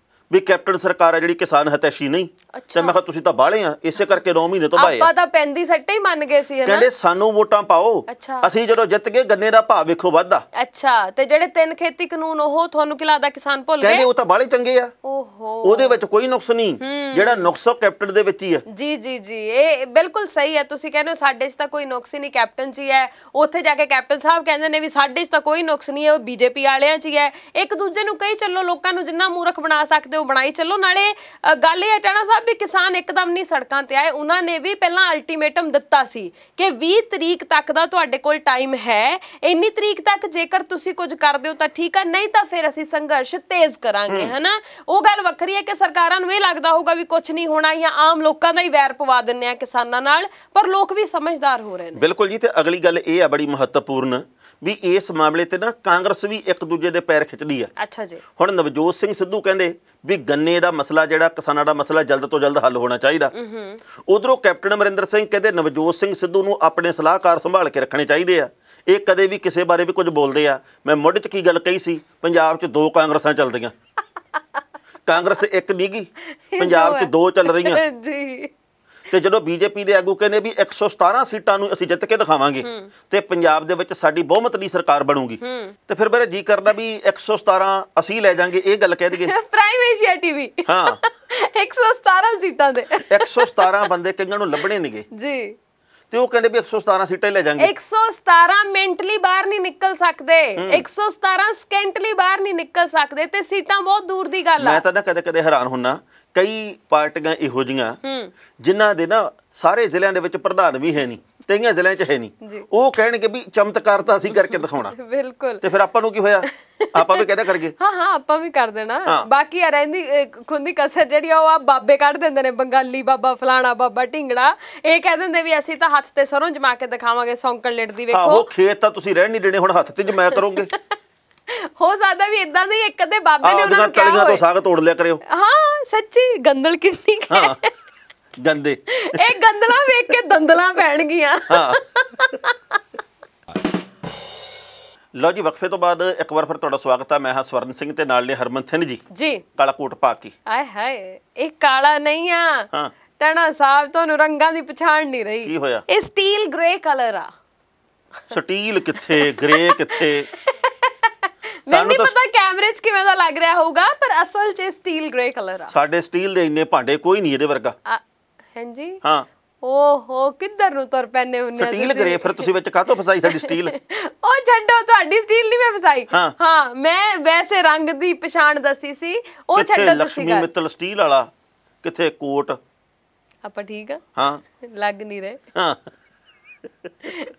ਵੀ ਕੈਪਟਨ ਸਰਕਾਰ ਆ ਜਿਹੜੀ ਕਿਸਾਨ ਹਤੈਸ਼ੀ ਨਹੀਂ। ਤੇ ਮੈਂ ਕਿਹਾ ਤੁਸੀਂ ਤਾਂ ਬਾਹਲੇ ਆ, ਇਸੇ ਕਰਕੇ 9 ਮਹੀਨੇ ਤੋਂ ਬਾਅਦ ਆਪਾਂ ਤਾਂ ਪੈਂਦੀ ਸੱਟੇ ਹੀ ਮੰਨ ਗਏ ਸੀ। ਕਹਿੰਦੇ ਸਾਨੂੰ ਵੋਟਾਂ ਪਾਓ, ਅਸੀਂ ਜਦੋਂ ਜਿੱਤ ਗਏ ਗੰਨੇ ਦਾ ਭਾਅ ਵੇਖੋ ਵਾਧਾ। ਅੱਛਾ, ਤੇ ਜਿਹੜੇ 3 ਖੇਤੀ ਕਾਨੂੰਨ ਉਹ ਤੁਹਾਨੂੰ ਕੀ ਲੱਗਦਾ ਕਿਸਾਨ ਭੁੱਲ ਗਏ? ਕਹਿੰਦੇ ਉਹ ਤਾਂ ਬਾਹਲੇ ਚੰਗੇ ਆ, ਉਹਦੇ ਵਿੱਚ ਕੋਈ ਨੁਕਸ ਨਹੀਂ, ਜਿਹੜਾ ਨੁਕਸ ਉਹ ਕੈਪਟਨ ਦੇ ਵਿੱਚ ਹੀ ਆ। ਜੀ, ਇਹ ਬਿਲਕੁਲ ਸਹੀ ਹੈ। ਤੁਸੀਂ ਕਹਿੰਦੇ ਹੋ ਸਾਡੇ 'ਚ ਤਾਂ ਕੋਈ ਨੁਕਸ ਹੀ ਨਹੀਂ, ਕੈਪਟਨ 'ਚ ਹੀ ਹੈ। ਉੱਥੇ ਜਾ ਕੇ ਕੈਪਟਨ ਸਾਹਿਬ ਕਹਿੰਦੇ ਨੇ ਵੀ ਸਾਡੇ 'ਚ ਤਾਂ ਕੋਈ ਨੁਕਸ ਨਹੀਂ ਹੈ, ਉਹ ਬੀਜੇਪੀ ਵਾਲਿਆਂ 'ਚ ਹੀ ਹੈ। ਇੱਕ ਦੂਜੇ ਨੂੰ ਕਹੀ ਚੱਲੋ, ਲੋਕਾਂ ਨੂੰ ਜਿੰਨਾ ਮੂਰਖ ਬਣਾ ਸਕਦੇ ਉਹ ਬਣਾਈ ਚੱਲੋ। ਨਾਲੇ ਗੱਲ ਇਹ ਹੈ ਟਾਣਾ ਸਾਹਿਬ ਵੀ ਕਿਸਾਨ ਇੱਕਦਮ ਨਹੀਂ ਸੜਕਾਂ ਤੇ ਆਏ, ਉਹਨਾਂ ਨੇ ਵੀ ਪਹਿਲਾਂ ਅਲਟੀਮੇਟਮ ਦਿੱਤਾ ਸੀ ਕਿ 20 ਤਰੀਕ ਤੱਕ ਦਾ ਤੁਹਾਡੇ ਕੋਲ ਟਾਈਮ ਹੈ, ਇੰਨੀ ਤਰੀਕ ਤੱਕ ਜੇਕਰ ਤੁਸੀਂ ਕੁਝ ਕਰਦੇ ਹੋ ਤਾਂ ਠੀਕ ਹੈ, ਨਹੀਂ ਤਾਂ ਫਿਰ ਅਸੀਂ ਸੰਘਰਸ਼ ਤੇਜ਼ ਕਰਾਂਗੇ, ਹਨਾ। ਉਹ ਗੱਲ ਵੱਖਰੀ ਹੈ ਕਿ ਸਰਕਾਰਾਂ ਨੂੰ ਇਹ ਲੱਗਦਾ ਹੋਊਗਾ ਵੀ ਕੁਝ ਨਹੀਂ ਹੋਣਾ, ਜਾਂ ਆਮ ਲੋਕਾਂ ਦਾ ਹੀ ਵੈਰ ਪਵਾ ਦਿੰਦੇ ਆ ਕਿਸਾਨਾਂ ਨਾਲ, ਪਰ ਲੋਕ ਵੀ ਸਮਝਦਾਰ ਹੋ ਰਹੇ ਨੇ। ਬਿਲਕੁਲ ਜੀ, ਤੇ ਅਗਲੀ ਗੱਲ ਇਹ ਆ ਬੜੀ ਮਹੱਤਵਪੂਰਨ ਵੀ ਇਸ ਮਾਮਲੇ ਤੇ ਨਾ ਕਾਂਗਰਸ ਵੀ ਇੱਕ ਦੂਜੇ ਦੇ ਪੈਰ ਖਿੱਚਦੀ ਆ। ਅੱਛਾ ਜੀ। ਹੁਣ ਨਵਜੋਤ ਸਿੰਘ ਸਿੱਧੂ ਕਹਿੰਦੇ ਵੀ ਗੰਨੇ ਦਾ ਮਸਲਾ ਜਿਹੜਾ ਕਿਸਾਨਾਂ ਦਾ ਮਸਲਾ ਜਲਦ ਤੋਂ ਜਲਦ ਹੱਲ ਹੋਣਾ ਚਾਹੀਦਾ। ਉਧਰੋਂ ਕੈਪਟਨ ਅਮਰਿੰਦਰ ਸਿੰਘ ਕਹਿੰਦੇ ਨਵਜੋਤ ਸਿੰਘ ਸਿੱਧੂ ਨੂੰ ਆਪਣੇ ਸਲਾਹਕਾਰ ਸੰਭਾਲ ਕੇ ਰੱਖਣੇ ਚਾਹੀਦੇ ਆ, ਇਹ ਕਦੇ ਵੀ ਕਿਸੇ ਬਾਰੇ ਵੀ ਕੁਝ ਬੋਲਦੇ ਆ। ਮੈਂ ਮੁੱਢ 'ਚ ਕੀ ਗੱਲ ਕਹੀ ਸੀ, ਪੰਜਾਬ 'ਚ 2 ਕਾਂਗਰਸਾਂ ਚੱਲਦੀਆਂ, ਕਾਂਗਰਸ ਇੱਕ ਨਹੀਂ ਗੀ, ਪੰਜਾਬ 'ਚ 2 ਚੱਲ ਰਹੀਆਂ ਜੀ। ਤੇ ਜਦੋਂ ਬੀਜੇਪੀ ਦੇ ਆਗੂ ਕਹਿੰਦੇ ਵੀ 117 ਸੀਟਾਂ ਨੂੰ ਅਸੀਂ ਜਿੱਤ ਕੇ ਦਿਖਾਵਾਂਗੇ ਤੇ ਪੰਜਾਬ ਦੇ ਵਿੱਚ ਸਾਡੀ ਬਹੁਮਤ ਦੀ ਸਰਕਾਰ ਬਣੂਗੀ, ਤੇ ਫਿਰ ਮੇਰਾ ਜੀ ਕਰਦਾ ਵੀ 117 ਅਸੀਂ ਲੈ ਜਾਾਂਗੇ, ਇਹ ਗੱਲ ਕਹਿ ਦਈਏ। ਪ੍ਰਾਈਮ ਏਸ਼ੀਆ ਟੀਵੀ ਹਾਂ 117 ਸੀਟਾਂ ਦੇ 117 ਬੰਦੇ ਕਈਆਂ ਨੂੰ ਲੱਭਣੇ ਨੇਗੇ ਜੀ, ਤੇ ਉਹ ਕਹਿੰਦੇ ਵੀ 117 ਸੀਟਾਂ ਲੈ ਜਾਾਂਗੇ। 117 ਮਿੰਟਲੀ ਬਾਹਰ ਨਹੀਂ ਨਿਕਲ ਸਕਦੇ, 117 ਸਕਿੰਟਲੀ ਬਾਹਰ ਨਹੀਂ ਨਿਕਲ ਸਕਦੇ, ਤੇ ਸੀਟਾਂ ਬਹੁਤ ਦੂਰ ਦੀ ਗੱਲ ਆ। ਮੈਂ ਤਾਂ ਨਾ ਕਦੇ ਕਦੇ ਹੈਰਾਨ ਹੁੰਨਾ, ਕਈ ਪਾਰਟੀਆਂ ਇਹੋ ਜਿਹੀਆਂ ਜਿਨ੍ਹਾਂ ਦੇ ਨਾ ਸਾਰੇ ਜ਼ਿਲ੍ਹਿਆਂ ਦੇ ਵਿੱਚ ਪ੍ਰਧਾਨ ਵੀ ਹੈ ਨਹੀਂ, ਕਈਆਂ ਜ਼ਿਲ੍ਹਿਆਂ 'ਚ ਹੈ ਨਹੀਂ, ਉਹ ਕਹਿਣਗੇ ਵੀ ਚਮਤਕਾਰ ਤਾਂ ਅਸੀਂ ਕਰਕੇ ਦਿਖਾਉਣਾ। ਬਿਲਕੁਲ। ਤੇ ਫਿਰ ਆਪਾਂ ਨੂੰ ਕੀ ਹੋਇਆ, ਆਪਾਂ ਵੀ ਕਹਿੰਦਾ ਕਰਗੇ। ਹਾਂ ਆਪਾਂ ਵੀ ਕਰ ਦੇਣਾ। ਬਾਕੀ ਆ ਰਹਿੰਦੀ ਖੁੰਦੀ ਕਸਰ ਜਿਹੜੀ ਉਹ ਆ ਬਾਬੇ ਕੱਢ ਦਿੰਦੇ ਨੇ, ਬੰਗਾਲੀ ਬਾਬਾ, ਫਲਾਣਾ ਬਾਬਾ, ਢਿੰਗੜਾ, ਇਹ ਕਹਿ ਦਿੰਦੇ ਵੀ ਅਸੀਂ ਤਾਂ ਹੱਥ ਤੇ ਸਰੋਂ ਜਮਾ ਕੇ ਦਿਖਾਵਾਂਗੇ, ਸੌਂਕਣ ਲਿਟਦੀ ਵੇਖੋ। ਆਹੋ ਖੇਤ ਤਾਂ ਤੁਸੀਂ ਰਹਿਣ ਨਹੀਂ ਦੇਣੇ, ਹੁਣ ਹੱਥ ਤੇ ਜਮਾਇਆ ਕਰੋਗੇ। ਹੋ ਸਕਦਾ ਵੀ ਇਦਾਂ ਦੇ ਇੱਕ ਅੱਧੇ ਬਾਬੇ ਨੇ ਉਹਨਾਂ ਨੂੰ ਕਿਹਾ ਹੋਵੇ ਤੋਂ ਸਾਗ ਤੋੜ ਲਿਆ ਕਰਿਓ। ਹਾਂ ਸੱਚੀ, ਗੰਦਲ ਕਿੰਨੀ ਗੰਦੇ, ਇਹ ਗੰਦਲਾਂ ਵੇਖ ਕੇ ਦੰਦਲਾਂ ਪੈਣਗੀਆਂ। ਲਓ ਜੀ, ਵਕਫੇ ਤੋਂ ਬਾਅਦ ਇੱਕ ਵਾਰ ਫਿਰ ਤੁਹਾਡਾ ਸਵਾਗਤ ਹੈ। ਮੈਂ ਹਾਂ ਸਵਰਨ ਸਿੰਘ ਤੇ ਨਾਲ ਨੇ ਹਰਮਨ ਜੀ ਜੀ, ਕਾਲਾ ਕੋਟ ਪਾ ਕੇ। ਆਏ ਹਾਏ, ਇਹ ਕਾਲਾ ਨਹੀਂ ਆ। ਹਾਂ ਟਣਾ ਸਾਹਿਬ, ਤੁਹਾਨੂੰ ਰੰਗਾਂ ਦੀ ਪਛਾਣ ਨਹੀਂ ਰਹੀ। ਕੀ ਹੋਇਆ? ਇਹ ਸਟੀਲ ਗ੍ਰੇ ਕਲਰ ਆ। ਸਟੀਲ ਕਿੱਥੇ, ਗ੍ਰੇ ਕਿੱਥੇ? ਮੈਨੂੰ ਨਹੀਂ ਪਤਾ ਕੈਮਰੇ 'ਚ ਕਿਵੇਂ ਦਾ ਲੱਗ ਰਿਹਾ ਹੋਊਗਾ, ਪਰ ਅਸਲ 'ਚ ਸਟੀਲ ਗ੍ਰੇ ਕਲਰ ਆ। ਸਾਡੇ ਸਟੀਲ ਦੇ ਇੰਨੇ ਭਾਂਡੇ ਕੋਈ ਨਹੀਂ ਇਹਦੇ ਵਰਗਾ। ਹਾਂਜੀ। ਹਾਂ। ਓਹੋ, ਕਿੱਧਰ ਨੂੰ ਤੁਰ ਪੈਨੇ ਹੁੰਨੇ ਸਟੀਲ ਗ੍ਰੇ, ਫਿਰ ਤੁਸੀਂ ਵਿੱਚ ਕਾਹਤੋਂ ਫਸਾਈ ਸਾਡੀ ਸਟੀਲ? ਉਹ ਛੱਡੋ, ਤੁਹਾਡੀ ਸਟੀਲ ਨਹੀਂ ਮੈਂ ਫਸਾਈ। ਹਾਂ, ਮੈਂ ਵੈਸੇ ਰੰਗ ਦੀ ਪਛਾਣ ਦੱਸੀ ਸੀ, ਉਹ ਛੱਡੋ ਤੁਸੀਂ। ਲక్ష్ਮੀ ਮਿੱਤਲ ਸਟੀਲ ਵਾਲਾ ਕਿੱਥੇ ਕੋਟ? ਆਪਾਂ ਠੀਕ ਆ। ਹਾਂ, ਲੱਗ ਨਹੀਂ ਰਹੇ। ਹਾਂ,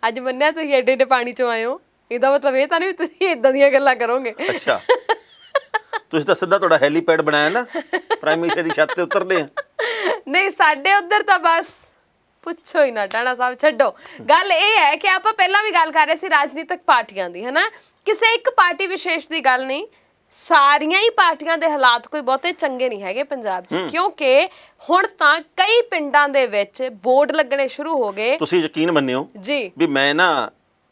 ਅੱਜ ਮੰਨਿਆ ਤੁਸੀਂ ਏਡੇ ਏਡੇ ਪਾਣੀ 'ਚੋਂ ਆਏ ਹੋ, ਇਹਦਾ ਮਤਲਬ ਇਹ ਤਾਂ ਨਹੀਂ ਤੁਸੀਂ ਇਦਾਂ ਦੀਆਂ ਗੱਲਾਂ ਕਰੋਗੇ। ਅੱਛਾ, ਤੁਸੀਂ ਤਾਂ ਸਿੱਧਾ ਤੁਹਾਡਾ ਹੈਲੀਪੈਡ ਬਣਾਇਆ ਨਾ, ਪ੍ਰਾਈਮ ਮਿਨਿਸਟਰ ਦੀ ਛੱਤ ਤੇ ਉਤਰਦੇ ਆ। ਨਹੀਂ, ਸਾਡੇ ਉੱਧਰ ਤਾਂ ਬਸ ਪੁੱਛੋ ਹੀ ਨਾ, ਟਾਣਾ ਸਾਹਿਬ ਛੱਡੋ। ਗੱਲ ਇਹ ਹੈ ਕਿ ਆਪਾਂ ਪਹਿਲਾਂ ਵੀ ਗੱਲ ਕਰ ਰਹੇ ਸੀ ਰਾਜਨੀਤਿਕ ਪਾਰਟੀਆਂ ਦੀ, ਹਨਾ। ਕਿਸੇ ਇੱਕ ਪਾਰਟੀ ਵਿਸ਼ੇਸ਼ ਦੀ ਗੱਲ ਨਹੀਂ, ਸਾਰੀਆਂ ਹੀ ਪਾਰਟੀਆਂ ਦੇ ਹਾਲਾਤ ਕੋਈ ਬਹੁਤੇ ਚੰਗੇ ਨਹੀਂ ਹੈਗੇ ਪੰਜਾਬ 'ਚ, ਕਿਉਂਕਿ ਹੁਣ ਤਾਂ ਕਈ ਪਿੰਡਾਂ ਦੇ ਵਿੱਚ ਬੋਰਡ ਲੱਗਣੇ ਸ਼ੁਰੂ ਹੋ ਗਏ। ਤੁਸੀਂ ਯਕੀਨ ਮੰਨਿਓ ਜੀ ਵੀ ਮੈਂ ਨਾ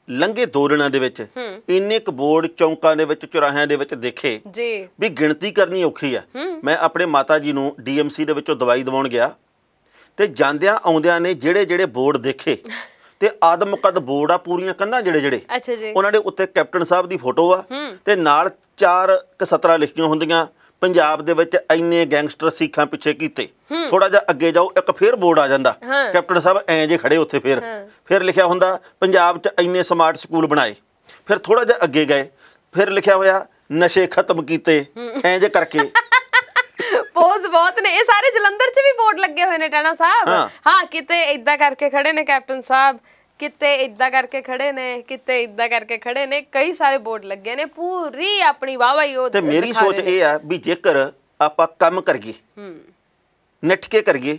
ਲੰਘੇ 2 ਦਿਨਾਂ ਦੇ ਵਿੱਚ ਇੰਨੇ ਕੁ ਬੋਰਡ ਚੌਂਕਾਂ ਦੇ ਵਿੱਚ, ਚੁਰਾਹਿਆਂ ਦੇ ਵਿੱਚ ਦੇਖੇ ਜੀ ਵੀ ਗਿਣਤੀ ਕਰਨੀ ਔਖੀ ਆ। ਮੈਂ ਆਪਣੇ ਮਾਤਾ ਜੀ ਨੂੰ DMC ਦੇ ਵਿੱਚੋਂ ਦਵਾਈ ਦਿਵਾਉਣ ਗਿਆ, ਤੇ ਜਾਂਦਿਆਂ ਆਉਂਦਿਆਂ ਨੇ ਜਿਹੜੇ ਜਿਹੜੇ ਬੋਰਡ ਦੇਖੇ, ਤੇ ਆਦਮਕਦ ਬੋਰਡ ਆ, ਪੂਰੀਆਂ ਕੰਧਾਂ ਜਿਹੜੇ ਅੱਛਾ ਜੀ, ਉਹਨਾਂ ਦੇ ਉੱਤੇ ਕੈਪਟਨ ਸਾਹਿਬ ਦੀ ਫੋਟੋ ਆ, ਤੇ ਨਾਲ 4 17 ਲਿਖੀਆਂ ਹੁੰਦੀਆਂ, ਪੰਜਾਬ ਦੇ ਵਿੱਚ ਇੰਨੇ ਗੈਂਗਸਟਰ ਸਿੱਖਾਂ ਪਿੱਛੇ ਕੀਤੇ। ਥੋੜਾ ਜਿਹਾ ਅੱਗੇ ਜਾਓ, ਇੱਕ ਫੇਰ ਬੋਰਡ ਆ ਜਾਂਦਾ, ਕੈਪਟਨ ਸਾਹਿਬ ਐਂ ਜੇ ਖੜੇ ਉੱਥੇ, ਫਿਰ ਲਿਖਿਆ ਹੁੰਦਾ ਪੰਜਾਬ 'ਚ ਇੰਨੇ ਸਮਾਰਟ ਸਕੂਲ ਬਣਾਏ। ਫਿਰ ਥੋੜਾ ਜਿਹਾ ਅੱਗੇ ਗਏ, ਫਿਰ ਲਿਖਿਆ ਹੋਇਆ ਨਸ਼ੇ ਖਤਮ ਕੀਤੇ, ਐਂ ਜੇ ਕਰਕੇ। ਪੋਜ਼ ਬਹੁਤ ਨੇ। ਇਹ ਸਾਰੇ ਜਲੰਧਰ 'ਚ ਵੀ ਬੋਰਡ ਲੱਗੇ ਹੋਏ ਨੇ ਟਾਣਾ ਸਾਹਿਬ। ਹਾਂ, ਕਿਤੇ ਏਦਾਂ ਕਰਕੇ ਖੜੇ ਨੇ ਕੈਪਟਨ ਸਾਹਿਬ, ਕਿਤੇ ਏਦਾਂ ਕਰਕੇ ਖੜੇ ਨੇ, ਕਿਤੇ ਏਦਾਂ ਕਰਕੇ ਖੜੇ ਨੇ, ਕਈ ਸਾਰੇ ਬੋਰਡ ਲੱਗੇ ਨੇ, ਪੂਰੀ ਆਪਣੀ ਵਾਹਵਾਈ ਉਹ। ਤੇ ਮੇਰੀ ਸੋਚ ਇਹ ਆ ਵੀ ਜੇਕਰ ਆਪਾਂ ਕੰਮ ਕਰੀਏ, ਨਿੱਠ ਕੇ ਕਰੀਏ,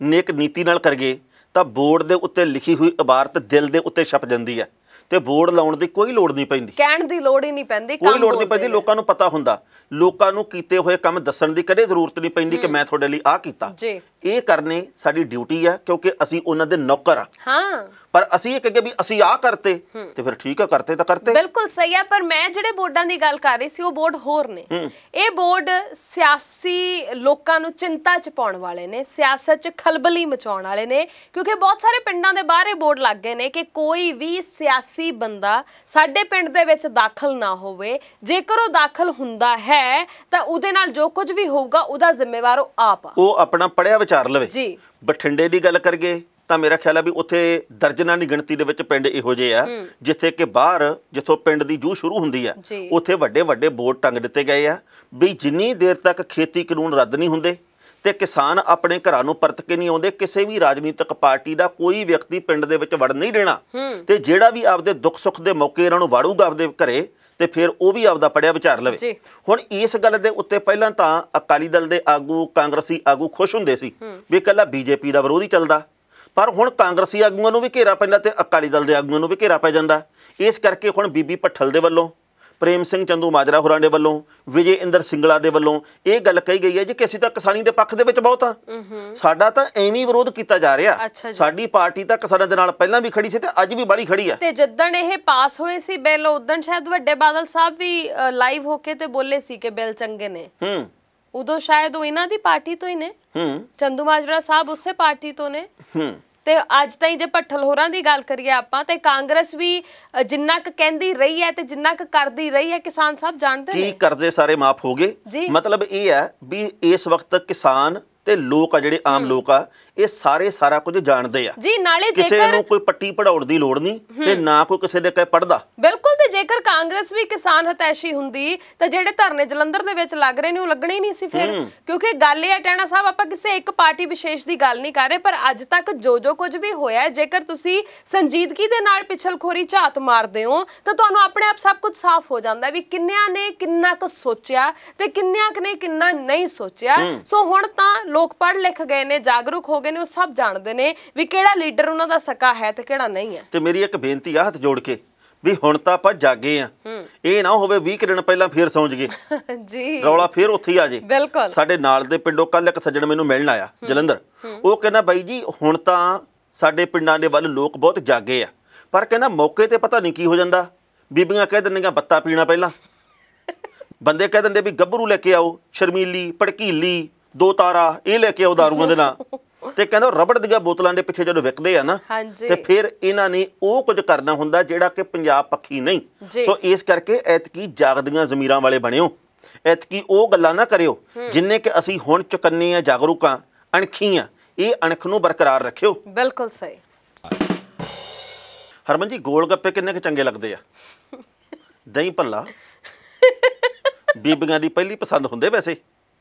ਨੇਕ ਨੀਤੀ ਨਾਲ ਕਰੀਏ, ਤਾਂ ਬੋਰਡ ਦੇ ਉੱਤੇ ਲਿਖੀ ਹੋਈ ਇਬਾਰਤ ਦਿਲ ਦੇ ਉੱਤੇ ਛਪ ਜਾਂਦੀ ਆ, ਤੇ ਬੋਰਡ ਲਾਉਣ ਦੀ ਕੋਈ ਲੋੜ ਨਹੀਂ ਪੈਂਦੀ, ਕਹਿਣ ਦੀ ਲੋੜ ਹੀ ਨਹੀਂ ਪੈਂਦੀ, ਕੋਈ ਲੋੜ ਨਹੀਂ ਪੈਂਦੀ। ਲੋਕਾਂ ਨੂੰ ਪਤਾ ਹੁੰਦਾ, ਲੋਕਾਂ ਨੂੰ ਕੀਤੇ ਹੋਏ ਕੰਮ ਦੱਸਣ ਦੀ ਕਦੇ ਜ਼ਰੂਰਤ ਨਹੀਂ ਪੈਂਦੀ ਕਿ ਮੈਂ ਤੁਹਾਡੇ ਲਈ ਆਹ ਕੀਤਾ। ਇਹ ਕਰਨੇ ਸਾਡੀ ਡਿਊਟੀ ਆ, ਕਿਉਂਕਿ ਅਸੀਂ ਉਹਨਾਂ ਦੇ ਨੌਕਰ ਆ। ਹਾਂ, ਪਰ ਅਸੀਂ ਇਹ ਕਹੀਏ ਵੀ ਅਸੀਂ ਆਹ ਕਰਤੇ, ਤੇ ਫਿਰ ਠੀਕ ਆ, ਕਰਤੇ ਤਾਂ ਕਰਤੇ। ਬਿਲਕੁਲ ਸਹੀ ਆ। ਪਰ ਮੈਂ ਜਿਹੜੇ ਬੋਰਡਾਂ ਦੀ ਗੱਲ ਕਰ ਰਹੀ ਸੀ, ਉਹ ਬੋਰਡ ਹੋਰ ਨੇ। ਇਹ ਬੋਰਡ ਸਿਆਸੀ ਲੋਕਾਂ ਨੂੰ ਚਿੰਤਾ 'ਚ ਪਾਉਣ ਵਾਲੇ ਨੇ, ਸਿਆਸਤ 'ਚ ਖਲਬਲੀ ਮਚਾਉਣ ਵਾਲੇ ਨੇ, ਕਿਉਂਕਿ ਬਹੁਤ ਸਾਰੇ ਪਿੰਡਾਂ ਦੇ ਬਾਹਰ ਇਹ ਬੋਰਡ ਲੱਗ ਗਏ ਨੇ ਕਿ ਕੋਈ ਵੀ ਸਿਆਸੀ ਬੰਦਾ ਸਾਡੇ ਪਿੰਡ ਦੇ ਵਿੱਚ ਦਾਖਲ ਨਾ ਹੋਵੇ। ਜੇਕਰ ਉਹ ਦਾਖਲ ਹੁੰਦਾ ਹੈ ਤਾਂ ਉਹਦੇ ਨਾਲ ਜੋ ਕੁਝ ਵੀ ਹੋਊਗਾ ਉਹਦਾ ਜ਼ਿੰਮੇਵਾਰ ਉਹ ਆਪ ਆ, ਉਹ ਆਪਣਾ ਪੜਿਆ ਵਿਚਾਰ ਲਵੇ ਜੀ। ਬਠਿੰਡੇ ਦੀ ਗੱਲ ਕਰੀਏ ਤਾਂ ਮੇਰਾ ਖਿਆਲ ਆ ਵੀ ਉੱਥੇ ਦਰਜਨਾਂ ਦੀ ਗਿਣਤੀ ਦੇ ਵਿੱਚ ਪਿੰਡ ਇਹੋ ਜਿਹੇ ਆ ਜਿੱਥੇ ਕਿ ਬਾਹਰ ਜਿੱਥੋਂ ਪਿੰਡ ਦੀ ਜੂਹ ਸ਼ੁਰੂ ਹੁੰਦੀ ਆ, ਉੱਥੇ ਵੱਡੇ ਵੱਡੇ ਬੋਰਡ ਟੰਗ ਦਿੱਤੇ ਗਏ ਆ ਵੀ ਜਿੰਨੀ ਦੇਰ ਤੱਕ ਖੇਤੀ ਕਾਨੂੰਨ ਰੱਦ ਨਹੀਂ ਹੁੰਦੇ ਤੇ ਕਿਸਾਨ ਆਪਣੇ ਘਰਾਂ ਨੂੰ ਪਰਤ ਕੇ ਨਹੀਂ ਆਉਂਦੇ, ਕਿਸੇ ਵੀ ਰਾਜਨੀਤਿਕ ਪਾਰਟੀ ਦਾ ਕੋਈ ਵਿਅਕਤੀ ਪਿੰਡ ਦੇ ਵਿੱਚ ਵੜ ਨਹੀਂ ਦੇਣਾ। ਤੇ ਜਿਹੜਾ ਵੀ ਆਪਦੇ ਦੁੱਖ ਸੁੱਖ ਦੇ ਮੌਕੇ ਇਹਨਾਂ ਨੂੰ ਵਾੜੂਗਾ ਆਪਦੇ ਘਰੇ, ਤੇ ਫਿਰ ਉਹ ਵੀ ਆਪਦਾ ਪੜਿਆ ਵਿਚਾਰ ਲਵੇ। ਹੁਣ ਇਸ ਗੱਲ ਦੇ ਉੱਤੇ ਪਹਿਲਾਂ ਤਾਂ ਅਕਾਲੀ ਦਲ ਦੇ ਆਗੂ, ਕਾਂਗਰਸੀ ਆਗੂ ਖੁਸ਼ ਹੁੰਦੇ ਸੀ ਵੀ ਇਕੱਲਾ BJP ਦਾ ਵਿਰੋਧ ਹੀ ਚੱਲਦਾ, ਪਰ ਹੁਣ ਕਾਂਗਰਸੀ ਆਗੂਆਂ ਨੂੰ ਵੀ ਘੇਰਾ ਪੈਂਦਾ ਤੇ ਅਕਾਲੀ ਦਲ ਦੇ ਆਗੂਆਂ ਨੂੰ ਵੀ ਘੇਰਾ ਪੈ ਜਾਂਦਾ। ਇਸ ਕਰਕੇ ਹੁਣ ਬੀਬੀ ਭੱਠਲ ਦੇ ਵੱਲੋਂ, ਪ੍ਰੇਮ ਸਿੰਘ ਚੰਦੂ ਮਾਜਰਾ ਹੋਰਾਂ ਦੇ ਵੱਲੋਂ, ਵਿਜੇ ਇੰਦਰ ਸਿੰਗਲਾ ਦੇ ਵੱਲੋਂ ਇਹ ਗੱਲ ਕਹੀ ਗਈ ਹੈ ਜੀ ਕਿ ਅਸੀਂ ਤਾਂ ਕਿਸਾਨੀ ਦੇ ਪੱਖ ਦੇ ਵਿੱਚ ਬਹੁਤ ਆ, ਸਾਡਾ ਤਾਂ ਐਵੇਂ ਵਿਰੋਧ ਕੀਤਾ ਜਾ ਰਿਹਾ। ਸਾਡੀ ਪਾਰਟੀ ਤਾਂ ਕਿਸਾਨਾਂ ਦੇ ਨਾਲ ਪਹਿਲਾਂ ਵੀ ਖੜੀ ਸੀ ਤੇ ਅੱਜ ਵੀ ਬਾਲੀ ਖੜੀ ਆ। ਤੇ ਜਿੱਦਣ ਇਹ ਪਾਸ ਹੋਏ ਸੀ ਬਿੱਲ, ਉਦੋਂ ਸ਼ਾਇਦ ਵੱਡੇ ਬਾਦਲ ਸਾਹਿਬ ਵੀ ਲਾਈਵ ਹੋ ਕੇ ਤੇ ਬੋਲੇ ਸੀ ਕਿ ਬਿੱਲ ਚੰਗੇ ਨੇ। ਉਦੋਂ ਸ਼ਾਇਦ ਉਹ ਇਹਨਾਂ ਦੀ ਪਾਰਟੀ ਤੋਂ ਹੀ ਨੇ। ਚੰਦੂ ਮਾਜਰਾ ਸਾਹਿਬ ਉਸੇ ਪਾਰਟੀ ਤੋਂ ਨੇ। ਤੇ ਅੱਜ ਤਾਈਂ ਜੇ ਭੱਠਲ ਹੋਰਾਂ ਦੀ ਗੱਲ ਕਰੀਏ ਆਪਾਂ ਤੇ ਕਾਂਗਰਸ ਵੀ ਜਿੰਨਾ ਕੁ ਕਹਿੰਦੀ ਰਹੀ ਹੈ ਤੇ ਜਿੰਨਾ ਕੁ ਕਰਦੀ ਰਹੀ ਹੈ ਕਿਸਾਨ ਸਾਹਿਬ ਜਾਣਦੇ ਨੇ। ਕੀ ਕਰਜ਼ੇ ਸਾਰੇ ਮਾਫ ਹੋ ਗਏ? ਮਤਲਬ ਇਹ ਹੈ ਵੀ ਇਸ ਵਕਤ ਕਿਸਾਨ ਤੇ ਲੋਕ ਆ ਜਿਹੜੇ ਆਮ ਲੋਕ ਆ ਇਹ ਸਾਰੇ ਸਾਰਾ ਕੁਝ ਜਾਣਦੇ ਆ ਜੀ। ਨਾਲੇ ਕਿਸੇ ਨੂੰ ਕੋਈ ਪੱਟੀ ਪੜਾਉਣ ਦੀ ਲੋੜ ਨਹੀਂ ਤੇ ਨਾ ਕੋਈ ਕਿਸੇ ਦੇ ਕਹੇ ਪੜਦਾ। ਬਿਲਕੁਲ। ਤੇ ਜੇਕਰ ਕਾਂਗਰਸ ਵੀ ਕਿਸਾਨ ਹਤੈਸ਼ੀ ਹੁੰਦੀ ਤਾਂ ਜਿਹੜੇ ਧਰਨੇ ਜਲੰਧਰ ਦੇ ਵਿੱਚ ਲੱਗ ਰਹੇ ਨੇ ਉਹ ਲੱਗਣੇ ਹੀ ਨਹੀਂ ਸੀ ਫਿਰ। ਕਿਉਂਕਿ ਗੱਲ ਇਹ ਹੈ ਟੈਣਾ ਸਾਹਿਬ, ਆਪਾਂ ਕਿਸੇ ਇੱਕ ਪਾਰਟੀ ਵਿਸ਼ੇਸ਼ ਦੀ ਗੱਲ ਨਹੀਂ ਕਰ ਰਹੇ, ਪਰ ਅੱਜ ਤੱਕ ਜੋ ਕੁਝ ਵੀ ਹੋਇਆ ਜੇਕਰ ਤੁਸੀਂ ਸੰਜੀਦਗੀ ਦੇ ਨਾਲ ਪਿਛਲਖੋਰੀ ਝਾਤ ਮਾਰਦੇ ਹੋ ਤਾਂ ਤੁਹਾਨੂੰ ਆਪਣੇ ਆਪ ਸਭ ਕੁਝ ਸਾਫ਼ ਹੋ ਜਾਂਦਾ ਵੀ ਕਿੰਨਿਆਂ ਨੇ ਕਿੰਨਾ ਕੁ ਸੋਚਿਆ ਤੇ ਕਿੰਨਿਆਂ ਨੇ ਕਿੰਨਾ ਨਹੀਂ ਸੋਚਿਆ। ਸੋ ਹੁਣ ਤਾਂ ਲੋਕ ਪੜ੍ਹ ਲਿਖ ਗਏ ਨੇ, ਜਾਗਰੂਕ ਹੋ ਗਏ ਨੇ, ਉਹ ਸਭ ਜਾਣਦੇ ਨੇ ਵੀ ਕਿਹੜਾ ਲੀਡਰ ਉਹਨਾਂ ਦਾ ਸਕਾ ਹੈ ਤੇ ਕਿਹੜਾ ਨਹੀਂ ਹੈ। ਤੇ ਮੇਰੀ ਇੱਕ ਬੇਨਤੀ ਆ ਹੱਥ ਜੋੜ ਕੇ ਵੀ ਹੁਣ ਤਾਂ ਆਪਾਂ ਜਾਗੇ ਆ, ਇਹ ਨਾ ਹੋਵੇ 20 ਦਿਨ ਪਹਿਲਾਂ ਫੇਰ ਸੌਂਜ ਗਏ ਜੀ, ਰੌਲਾ ਫੇਰ ਉੱਥੇ ਹੀ ਆ ਜੇ। ਬਿਲਕੁਲ। ਸਾਡੇ ਨਾਲ ਦੇ ਪਿੰਡੋਂ ਕੱਲ ਇੱਕ ਸੱਜਣ ਮੈਨੂੰ ਮਿਲਣ ਆਇਆ ਜਲੰਧਰ, ਉਹ ਕਹਿੰਦਾ ਬਾਈ ਜੀ ਹੁਣ ਤਾਂ ਸਾਡੇ ਪਿੰਡਾਂ ਦੇ ਵੱਲ ਲੋਕ ਬਹੁਤ ਜਾਗੇ ਆ, ਪਰ ਕਹਿੰਦਾ ਮੌਕੇ ਤੇ ਪਤਾ ਨਹੀਂ ਕੀ ਹੋ ਜਾਂਦਾ। ਬੀਬੀਆਂ ਕਹਿ ਦਿੰਦੀਆਂ ਬੱਤਾ ਪੀਣਾ ਪਹਿਲਾਂ, ਬੰਦੇ ਕਹਿ ਦਿੰਦੇ ਵੀ ਗੱਭਰੂ ਲੈ ਕੇ ਆਓ, ਸ਼ਰਮੀਲੀ ਭੜਕੀਲੀ 2 ਤਾਰਾ ਇਹ ਲੈ ਕੇ ਆਓ ਦਾਰੂਆਂ ਦੇ ਨਾਲ। ਤੇ ਕਹਿੰਦਾ ਰਬੜ ਦੀਆਂ ਬੋਤਲਾਂ ਦੇ ਪਿੱਛੇ ਜਦੋਂ ਵਿਕਦੇ ਆ ਨਾ ਤੇ ਫਿਰ ਇਹਨਾਂ ਨੇ ਉਹ ਕੁਝ ਕਰਨਾ ਹੁੰਦਾ ਜਿਹੜਾ ਕਿ ਪੰਜਾਬ ਪੱਖੀ ਨਹੀਂ। ਸੋ ਇਸ ਕਰਕੇ ਐਤਕੀ ਜਾਗਦੀਆਂ ਜ਼ਮੀਰਾਂ ਵਾਲੇ ਬਣਿਓ, ਐਤਕੀ ਉਹ ਗੱਲਾਂ ਨਾ ਕਰਿਓ ਜਿੰਨੇ ਕਿ ਅਸੀਂ ਹੁਣ ਚੁਕੰਨੇ ਆ, ਜਾਗਰੂਕ ਆ, ਅਣਖੀ ਆ। ਇਹ ਅਣਖ ਨੂੰ ਬਰਕਰਾਰ ਰੱਖਿਓ। ਬਿਲਕੁਲ ਸਹੀ। ਹਰਮਨ ਜੀ ਗੋਲ ਗੱਪੇ ਕਿੰਨੇ ਕੁ ਚੰਗੇ ਲੱਗਦੇ ਆ? ਦਹੀਂ ਭੱਲਾ बीबियां दी पहली पसंद होंगे वैसे।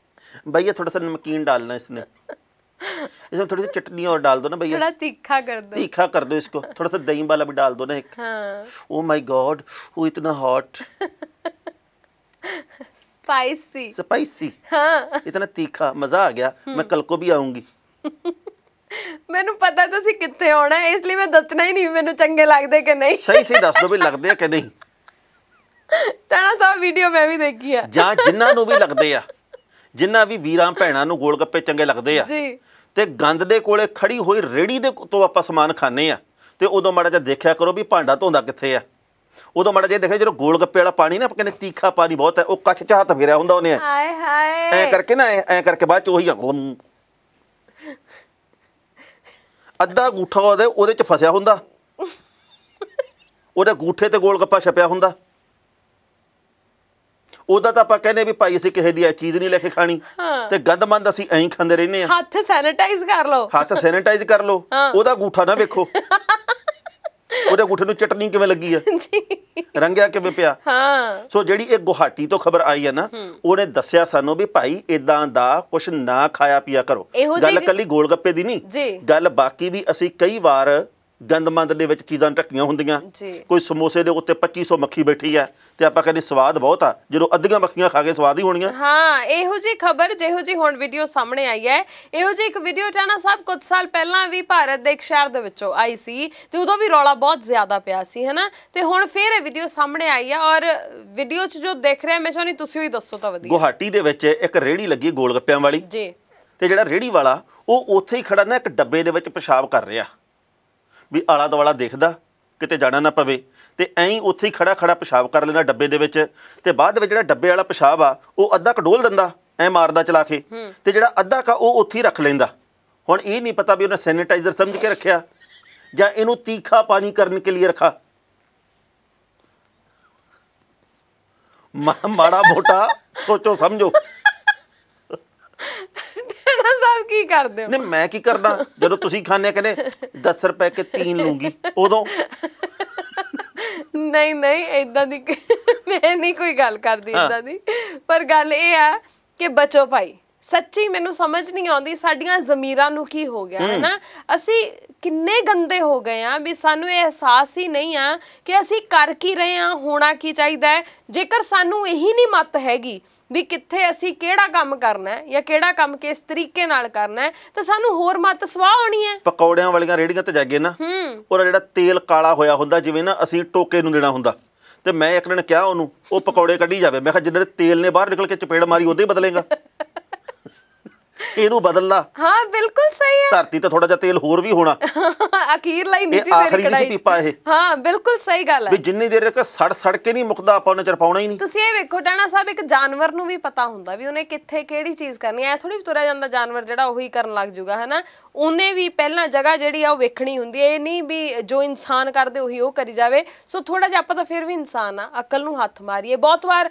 भैया थोड़ा सा नमकीन डालना इसमें, इसमें थोड़ी सी चटनी और डाल दो ना भैया, थोड़ा तीखा कर दो, तीखा कर दो इसको, थोड़ा सा दही वाला भी डाल दो ना एक। ओ माय गॉड वो इतना हॉट स्पाइसी स्पाइसी, हाँ इतना तीखा, मजा आ गया। मैं कल को भी आऊंगी। मैनू पता तुसी कित्थे आउणा है, इसलिए मैं दसना ही नहीं मैनू चंगे लगदे कि नहीं। सही सही दस दो भी लगदे आ कि नहीं। टाणा साहब वीडियो मैं भी देखी है। ਜਾਂ ਜਿਨ੍ਹਾਂ ਨੂੰ ਵੀ ਲੱਗਦੇ ਆ, ਜਿਨ੍ਹਾਂ ਵੀ ਵੀਰਾਂ ਭੈਣਾਂ ਨੂੰ ਗੋਲ ਗੱਪੇ ਚੰਗੇ ਲੱਗਦੇ ਆ ਜੀ, ਤੇ ਗੰਦ ਦੇ ਕੋਲੇ ਖੜੀ ਹੋਈ ਰੇੜੀ ਦੇ ਤੋਂ ਆਪਾਂ ਸਮਾਨ ਖਾਣੇ ਆ ਤੇ ਉਦੋਂ ਮਾੜਾ ਜਿਹਾ ਦੇਖਿਆ ਕਰੋ ਵੀ ਭਾਂਡਾ ਧੋਂਦਾ ਕਿੱਥੇ ਆ। ਉਦੋਂ ਮਾੜਾ ਜਿਹਾ ਦੇਖਿਆ ਜਦੋਂ ਗੋਲ ਗੱਪੇ ਵਾਲਾ ਪਾਣੀ ਨਾ ਕਹਿੰਦੇ तीखा ਪਾਣੀ ਬਹੁਤ ਹੈ, ਉਹ ਕੱਚ ਚ ਹੱਥ ਫੇਰਿਆ ਹੁੰਦਾ ਉਹਨੇ ਹਾਏ ਹਾਏ ਐ ਕਰਕੇ ਨਾ ਐ ਕਰਕੇ ਬਾਅਦ ਚ ਉਹੀ ਅੱਧਾ ਗੂਠਾ ਉਹਦੇ ਚ ਫਸਿਆ ਹੁੰਦਾ, ਉਹਦੇ ਗੂਠੇ ਤੇ ਗੋਲ ਗੱਪਾ ਛਪਿਆ ਹੁੰਦਾ। ਉਹਦਾ ਤਾਂ ਆਪਾਂ ਕਹਿੰਦੇ ਵੀ ਭਾਈ ਅਸੀਂ ਕਿਸੇ ਦੀ ਇਹ ਚੀਜ਼ ਨਹੀਂ ਲੈ ਕੇ ਖਾਣੀ ਤੇ ਗੰਦਮੰਦ ਅਸੀਂ ਐਂ ਖਾਂਦੇ ਰਹਿੰਦੇ ਆ। ਹੱਥ ਸੈਨੀਟਾਈਜ਼ ਕਰ ਲਓ, ਹੱਥ ਸੈਨੀਟਾਈਜ਼ ਕਰ ਲਓ। ਉਹਦਾ ਗੂਠਾ ਨਾ ਵੇਖੋ, ਉਹਦੇ ਗੂਠੇ ਨੂੰ ਚਟਨੀ ਕਿਵੇਂ ਲੱਗੀ ਆ, ਰੰਗਿਆ ਕਿਵੇਂ ਪਿਆ। ਹਾਂ ਸੋ ਜਿਹੜੀ ਇਹ ਗੁਹਾਟੀ ਤੋਂ ਖਬਰ ਆਈ ਹੈ ਨਾ, ਉਹਨੇ ਦੱਸਿਆ ਸਾਨੂੰ ਵੀ ਭਾਈ ਇਦਾਂ ਦਾ ਕੁਛ ਨਾ ਖਾਇਆ ਪੀਆ ਕਰੋ। ਗੱਲ ਕੱਲੀ ਗੋਲ ਗੱਪੇ ਦੀ ਨਹੀਂ, ਗੱਲ ਬਾਕੀ ਵੀ ਅਸੀਂ ਕਈ ਵਾਰ ਗੰਦਮੰਦ ਦੇ ਵਿੱਚ ਚੀਜ਼ਾਂ ਢੱਕੀਆਂ ਹੁੰਦੀਆਂ। ਕੋਈ ਸਮੋਸੇ ਦੇ ਉੱਤੇ 2500 ਮੱਖੀ ਬੈਠੀ ਹੈ ਤੇ ਆਪਾਂ ਕਹਿੰਦੇ ਸਵਾਦ ਬਹੁਤ ਆ, ਜਦੋਂ ਅੱਧੀਆਂ ਮੱਖੀਆਂ ਖਾ ਕੇ ਸਵਾਦ ਹੀ ਹੋਣੀਆਂ। ਹਾਂ ਇਹੋ ਜੀ ਖਬਰ ਜਿਹੋ ਜੀ ਹੁਣ ਵੀਡੀਓ ਸਾਹਮਣੇ ਆਈ ਹੈ, ਇਹੋ ਜੀ ਇੱਕ ਵੀਡੀਓ ਟਾਣਾ ਸਾਹਿਬ ਕੁਝ ਸਾਲ ਪਹਿਲਾਂ ਵੀ ਭਾਰਤ ਦੇ ਇੱਕ ਸ਼ਹਿਰ ਦੇ ਵਿੱਚੋਂ ਆਈ ਸੀ ਤੇ ਉਦੋਂ ਵੀ ਰੌਲਾ ਬਹੁਤ ਜ਼ਿਆਦਾ ਪਿਆ ਸੀ, ਹੈਨਾ। ਤੇ ਹੁਣ ਫੇਰ ਇਹ ਵੀਡੀਓ ਸਾਹਮਣੇ ਆਈ ਹੈ ਔਰ ਵੀਡੀਓ 'ਚ ਜੋ ਦੇਖ ਰਿਹਾ ਮੈਂ ਚਾਹੁੰਦੀ ਤੁਸੀਂ ਹੀ ਦੱਸੋ ਤਾਂ ਵਧੀਆ। ਗੁਹਾਟੀ ਦੇ ਵਿੱਚ ਇੱਕ ਰੇਹੜੀ ਲੱਗੀ ਗੋਲ ਗੱਪਿਆਂ ਵਾਲੀ ਜੀ, ਤੇ ਜਿਹੜਾ ਰੇਹੜੀ ਵਾਲਾ ਉਹ ਉੱਥੇ ਹੀ ਖੜਾ ਨਾ ਇੱਕ ਡੱਬੇ ਦੇ ਵਿੱਚ ਪਿਸ਼ਾਬ ਕਰ ਰਿਹਾ ਵੀ ਆਲਾ ਦੁਆਲਾ ਦੇਖਦਾ ਕਿਤੇ ਜਾਣਾ ਨਾ ਪਵੇ, ਤੇ ਐਂ ਹੀ ਉੱਥੇ ਹੀ ਖੜਾ ਖੜਾ ਪਿਸ਼ਾਬ ਕਰ ਲੈਂਦਾ ਡੱਬੇ ਦੇ ਵਿੱਚ। ਤੇ ਬਾਅਦ ਵਿੱਚ ਜਿਹੜਾ ਡੱਬੇ ਵਾਲਾ ਪਿਸ਼ਾਬ ਆ ਉਹ ਅੱਧਾ ਕਡੋਲ ਦਿੰਦਾ ਐ ਮਾਰਦਾ ਚਲਾ ਕੇ, ਤੇ ਜਿਹੜਾ ਅੱਧਾ ਕਾ ਉਹ ਉੱਥੇ ਹੀ ਰੱਖ ਲੈਂਦਾ। ਹੁਣ ਇਹ ਨਹੀਂ ਪਤਾ ਵੀ ਉਹਨੇ ਸੈਨੀਟਾਈਜ਼ਰ ਸਮਝ ਕੇ ਰੱਖਿਆ ਜਾਂ ਇਹਨੂੰ तीखा पानी करने के लिए रखा। माड़ा मोटा सोचो समझो। साहब की कर दे नहीं मैं की करना, जो तुसी खाने कहने 10 रुपए के 3 लूंगी उदों नहीं नहीं इदां दी मैं नहीं कोई गल करदी इदां दी, पर गल ये है कि बचो भाई। सच्ची मैनू समझ नहीं आती साडियां ज़मीरां नू की हो गया है ना, असी किन्ने गंदे हो गए हैं भी सानू ये एहसास ही नहीं है कि असी कर की रहे हैं, होना की चाहिए। जेकर सानू यही नहीं मत हैगी भी कित्थे असी केड़ा काम करना है या केड़ा काम किस तरीके नाल करना है, तो सानू होर मत सवाह होनी है। पकौड़ियां वालियां रेहड़ियां ते जागे ना और जिहड़ा तेल काला होया हुंदा जिवें ना असी टोके नूं देना हुंदा, ते मैं एक दिन कहा ओनू ओ पकौड़े कड्ढी जावे, मैं कहा जिन्ने तेल ने बाहर निकल के चपेड़ मारी उदे ही बदलेगा। ਇਹਨੂੰ ਬਦਲ ਲਾ। ਹਾਂ ਬਿਲਕੁਲ ਸਹੀ ਹੈ। ਧਰਤੀ ਤੇ ਥੋੜਾ ਜਿਹਾ ਤੇਲ ਹੋਰ ਵੀ ਹੋਣਾ। ਅਖੀਰਲਾ ਹੀ ਨਹੀਂ ਸੀ ਤੇਰੀ ਕੜਾਈ ਪੀਪਾ ਇਹ। ਹਾਂ ਬਿਲਕੁਲ ਸਹੀ ਗੱਲ ਹੈ ਵੀ ਜਿੰਨੀ ਦੇਰ ਤੱਕ ਸੜ ਕੇ ਨਹੀਂ ਮੁੱਕਦਾ ਆਪਾਂ ਉਹਨੇ ਚਿਰ ਪਾਉਣਾ ਹੀ ਨਹੀਂ। ਤੁਸੀਂ ਇਹ ਵੇਖੋ ਟਾਣਾ ਸਾਹਿਬ, ਇੱਕ ਜਾਨਵਰ ਨੂੰ ਵੀ ਪਤਾ ਹੁੰਦਾ ਵੀ ਉਹਨੇ ਕਿੱਥੇ ਕਿਹੜੀ ਚੀਜ਼ ਕਰਨੀ ਹੈ। ਥੋੜੀ ਤੁਰਿਆ ਜਾਂਦਾ ਜਾਨਵਰ ਜਿਹੜਾ ਉਹੀ ਕਰਨ ਲੱਗ ਜੂਗਾ, ਹੈ ਨਾ। ਉਹਨੇ ਵੀ ਪਹਿਲਾਂ ਜਗ੍ਹਾ ਜਿਹੜੀ ਆ ਉਹ ਵੇਖਣੀ ਹੁੰਦੀ ਹੈ। ਇਹ ਨਹੀਂ ਵੀ ਜੋ ਇਨਸਾਨ ਕਰਦੇ ਉਹੀ ਉਹ ਕਰੀ ਜਾਵੇ। ਸੋ ਥੋੜਾ ਜਿਹਾ ਆਪਾਂ ਤਾਂ ਫਿਰ ਵੀ ਇਨਸਾਨ ਆ, ਅਕਲ ਨੂੰ ਹੱਥ ਮਾਰੀਏ। ਬਹੁਤ ਵਾਰ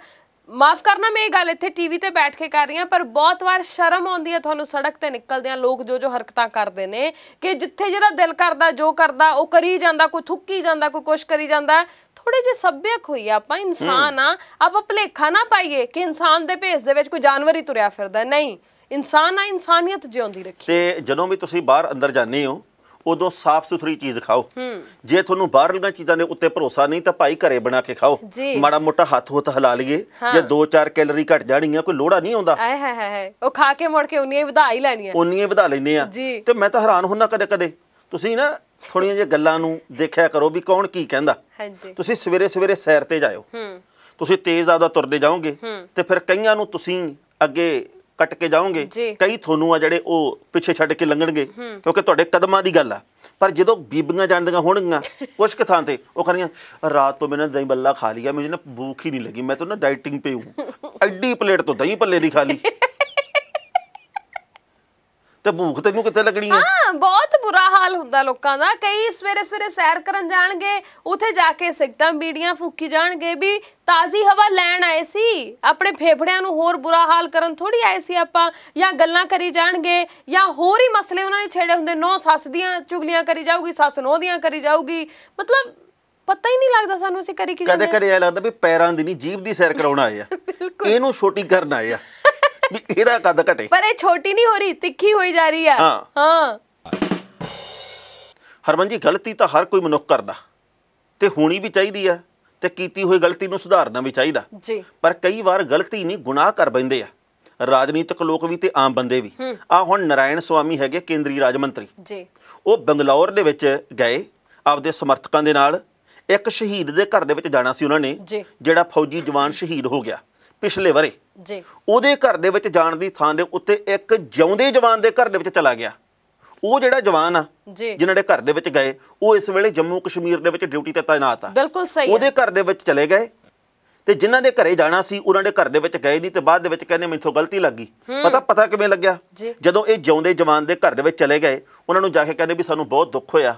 ਮਾਫ ਕਰਨਾ ਮੈਂ ਇਹ ਗੱਲ ਇੱਥੇ ਟੀਵੀ ਤੇ ਬੈਠ ਕੇ ਕਰ ਰਹੀ ਹਾਂ, ਪਰ ਬਹੁਤ ਵਾਰ ਸ਼ਰਮ ਆਉਂਦੀ ਹੈ ਤੁਹਾਨੂੰ ਸੜਕ ਤੇ ਨਿਕਲਦਿਆਂ ਲੋਕ ਜੋ ਹਰਕਤਾਂ ਕਰਦੇ ਨੇ ਕਿ ਜਿੱਥੇ ਜਿਹੜਾ ਦਿਲ ਕਰਦਾ ਜੋ ਕਰਦਾ ਉਹ ਕਰੀ ਜਾਂਦਾ, ਕੋਈ ਥੁੱਕੀ ਜਾਂਦਾ, ਕੋਈ ਕੁਛ ਕਰੀ ਜਾਂਦਾ। ਥੋੜੇ ਜਿਹੇ ਸੱਭਿਅਕ ਹੋਈਏ ਆਪਾਂ, ਇਨਸਾਨ ਆ। ਆਪਾਂ ਭੁਲੇਖਾ ਨਾ ਪਾਈਏ ਕਿ ਇਨਸਾਨ ਦੇ ਭੇਸ ਦੇ ਵਿੱਚ ਕੋਈ ਜਾਨਵਰ ਹੀ ਤੁਰਿਆ ਫਿਰਦਾ। ਨਹੀਂ, ਇਨਸਾਨ ਆ, ਇਨਸਾਨੀਅਤ ਜਿਉਂਦੀ ਰੱਖੀ। ਤੇ ਜਦੋਂ ਵੀ ਤੁਸੀਂ ਬਾਹਰ ਅੰਦਰ ਜਾਂਦੇ ਹੋ ਉਦੋਂ ਸਾਫ਼ ਸੁਥਰੀ ਚੀਜ਼ ਖਾਓ। ਜੇ ਤੁਹਾਨੂੰ ਬਾਹਰਲੀਆਂ ਚੀਜ਼ਾਂ ਦੇ ਉੱਤੇ ਭਰੋਸਾ ਨਹੀਂ ਤਾਂ ਭਾਈ ਘਰੇ ਬਣਾ ਕੇ ਖਾਓ। ਮਾੜਾ ਮੋਟਾ ਹੱਥ ਹੁੱਥ ਹਿਲਾ ਲਈਏ, ਜੇ 2-4 ਕੈਲਰੀ ਘਟ ਜਾਣੀਆਂ, ਕੋਈ ਲੋੜਾ ਨਹੀਂ ਆਉਂਦਾ। ਉਹ ਖਾ ਕੇ ਮੁੜ ਕੇ ਉਨੀਆਂ ਹੀ ਵਧਾ ਹੀ ਲੈਣੀਆਂ, ਉਨੀਆਂ ਹੀ ਵਧਾ ਲੈਂਦੇ ਆ। ਤੇ ਮੈਂ ਤਾਂ ਹੈਰਾਨ ਹੁੰਦਾ ਕਦੇ ਕਦੇ, ਤੁਸੀਂ ਨਾ ਥੋੜੀਆਂ ਜਿਹੀਆਂ ਗੱਲਾਂ ਨੂੰ ਦੇਖਿਆ ਕਰੋ ਵੀ ਕੌਣ ਕੀ ਕਹਿੰਦਾ। ਤੁਸੀਂ ਸਵੇਰੇ ਸਵੇਰੇ ਸੈਰ ਤੇ ਜਾਇਓ, ਤੁਸੀਂ ਤੇਜ਼ ਆਦਾ ਤੁਰਦੇ ਜਾਓਗੇ ਤੇ ਫਿਰ ਕਈਆਂ ਨੂੰ ਤੁਸੀਂ ਅੱਗੇ ਕੱਟ ਕੇ ਜਾਓਗੇ, ਕਈ ਤੁਹਾਨੂੰ ਆ ਜਿਹੜੇ ਉਹ ਪਿੱਛੇ ਛੱਡ ਕੇ ਲੰਘਣਗੇ ਕਿਉਂਕਿ ਤੁਹਾਡੇ ਕਦਮਾਂ ਦੀ ਗੱਲ ਆ। ਪਰ ਜਦੋਂ ਬੀਬੀਆਂ ਜਾਣਦੀਆਂ ਹੋਣਗੀਆਂ ਕੁਛ ਕੁ ਥਾਂ ਤੇ, ਉਹ ਕਹਿੰਦੀਆਂ ਰਾਤ ਤੋਂ ਮੈंने दही बल्ला खा लिया, मुझे ना भूख ही नहीं लगी, मैं तो ना डाइटिंग पे हूँ। एड्डी प्लेट तो दही भल्ले दी खा ली ਤੇ ਭੂਖ ਤੈਨੂੰ ਕਿੱਥੇ ਲੱਗਣੀ ਹੈ। ਹਾਂ ਬਹੁਤ ਬੁਰਾ ਹਾਲ ਹੁੰਦਾ ਲੋਕਾਂ ਦਾ। ਕਈ ਸਵੇਰੇ ਸਵੇਰੇ ਸੈਰ ਕਰਨ ਜਾਣਗੇ, ਉੱਥੇ ਜਾ ਕੇ ਸਿਗਰਟਾਂ ਬੀੜੀਆਂ ਫੂਕੀ ਜਾਣਗੇ ਵੀ ਤਾਜ਼ੀ ਹਵਾ ਲੈਣ ਆਏ ਸੀ, ਆਪਣੇ ਫੇਫੜਿਆਂ ਨੂੰ ਹੋਰ ਬੁਰਾ ਹਾਲ ਕਰਨ ਥੋੜੀ ਆਏ ਸੀ ਆਪਾਂ। ਜਾਂ ਗੱਲਾਂ ਕਰੀ ਜਾਣਗੇ ਜਾਂ ਹੋਰ ਹੀ ਮਸਲੇ ਉਹਨਾਂ ਨੇ ਛੇੜੇ ਹੁੰਦੇ। ਨੌ ਸੱਸ ਦੀਆਂ ਚੁਗਲੀਆਂ ਕਰੀ ਜਾਊਗੀ, ਸੱਸ ਨੌ ਦੀਆਂ ਕਰੀ ਜਾਊਗੀ। ਮਤਲਬ ਪਤਾ ਹੀ ਨਹੀਂ ਲੱਗਦਾ ਸਾਨੂੰ ਅਸੀਂ ਕਰੀ ਕੀ ਜਾਂਦੇ। ਕਦੇ ਕਦੇ ਇਹ ਲੱਗਦਾ ਵੀ ਪੈਰਾਂ ਦੀ ਨਹੀਂ ਜੀਭ ਦੀ ਸੈਰ ਕਰਾਉਣ ਆਏ ਆ, ਇਹਨੂੰ ਛੋਟੀ ਕਰਨ ਆਏ ਆ ਵੀ ਇਹਦਾ ਕੱਦ ਘਟੇ। ਪਰ ਇਹ ਛੋਟੀ ਨਹੀਂ ਹੋ ਰਹੀ, ਤਿੱਖੀ ਹੋਈ ਜਾ ਰਹੀ ਆ। ਹਾਂ ਹਰਮਨ ਜੀ, ਗਲਤੀ ਤਾਂ ਹਰ ਕੋਈ ਮਨੁੱਖ ਕਰਦਾ ਤੇ ਹੋਣੀ ਵੀ ਚਾਹੀਦੀ ਆ ਤੇ ਕੀਤੀ ਹੋਈ ਗਲਤੀ ਨੂੰ ਸੁਧਾਰਨਾ ਵੀ ਚਾਹੀਦਾ ਜੀ। ਪਰ ਕਈ ਵਾਰ ਗਲਤੀ ਨਹੀਂ ਗੁਨਾਹ ਕਰ ਬੈਂਦੇ ਆ ਰਾਜਨੀਤਿਕ ਲੋਕ ਵੀ ਤੇ ਆਮ ਬੰਦੇ ਵੀ। ਆ ਹੁਣ ਨਾਰਾਇਣ ਸਵਾਮੀ ਹੈਗੇ ਕੇਂਦਰੀ ਰਾਜ ਮੰਤਰੀ ਜੀ, ਉਹ ਬੰਗਲੌਰ ਦੇ ਵਿੱਚ ਗਏ ਆਪਦੇ ਸਮਰਥਕਾਂ ਦੇ ਨਾਲ। ਇੱਕ ਸ਼ਹੀਦ ਦੇ ਘਰ ਦੇ ਵਿੱਚ ਜਾਣਾ ਸੀ ਉਹਨਾਂ ਨੇ, ਜਿਹੜਾ ਫੌਜੀ ਜਵਾਨ ਸ਼ਹੀਦ ਹੋ ਗਿਆ ਪਿਛਲੇ ਵਰੇ ਜੀ। ਉਹਦੇ ਘਰ ਦੇ ਵਿੱਚ ਜਾਣ ਦੀ ਥਾਂ ਦੇ ਉੱਤੇ ਇੱਕ ਜਿਉਂਦੇ ਜਵਾਨ ਦੇ ਘਰ ਦੇ ਵਿੱਚ ਚਲਾ ਗਿਆ। ਉਹ ਜਿਹੜਾ ਜਵਾਨ ਆ ਜਿਨ੍ਹਾਂ ਦੇ ਘਰ ਦੇ ਵਿੱਚ ਗਏ, ਉਹ ਇਸ ਵੇਲੇ ਜੰਮੂ ਕਸ਼ਮੀਰ ਦੇ ਵਿੱਚ ਡਿਊਟੀ ਤੇ ਤਾਇਨਾਤ ਆ। ਬਿਲਕੁਲ ਸਹੀ। ਉਹਦੇ ਘਰ ਦੇ ਵਿੱਚ ਚਲੇ ਗਏ ਤੇ ਜਿਨ੍ਹਾਂ ਦੇ ਘਰੇ ਜਾਣਾ ਸੀ ਉਹਨਾਂ ਦੇ ਘਰ ਦੇ ਵਿੱਚ ਗਏ ਨਹੀਂ ਤੇ ਬਾਅਦ ਦੇ ਵਿੱਚ ਕਹਿੰਦੇ ਮੈਥੋਂ ਗਲਤੀ ਲੱਗ ਗਈ। ਪਤਾ ਕਿਵੇਂ ਲੱਗਿਆ? ਜਦੋਂ ਇਹ ਜਿਉਂਦੇ ਜਵਾਨ ਦੇ ਘਰ ਦੇ ਵਿੱਚ ਚਲੇ ਗਏ, ਉਹਨਾਂ ਨੂੰ ਜਾ ਕੇ ਕਹਿੰਦੇ ਵੀ ਸਾਨੂੰ ਬਹੁਤ ਦੁੱਖ ਹੋਇਆ,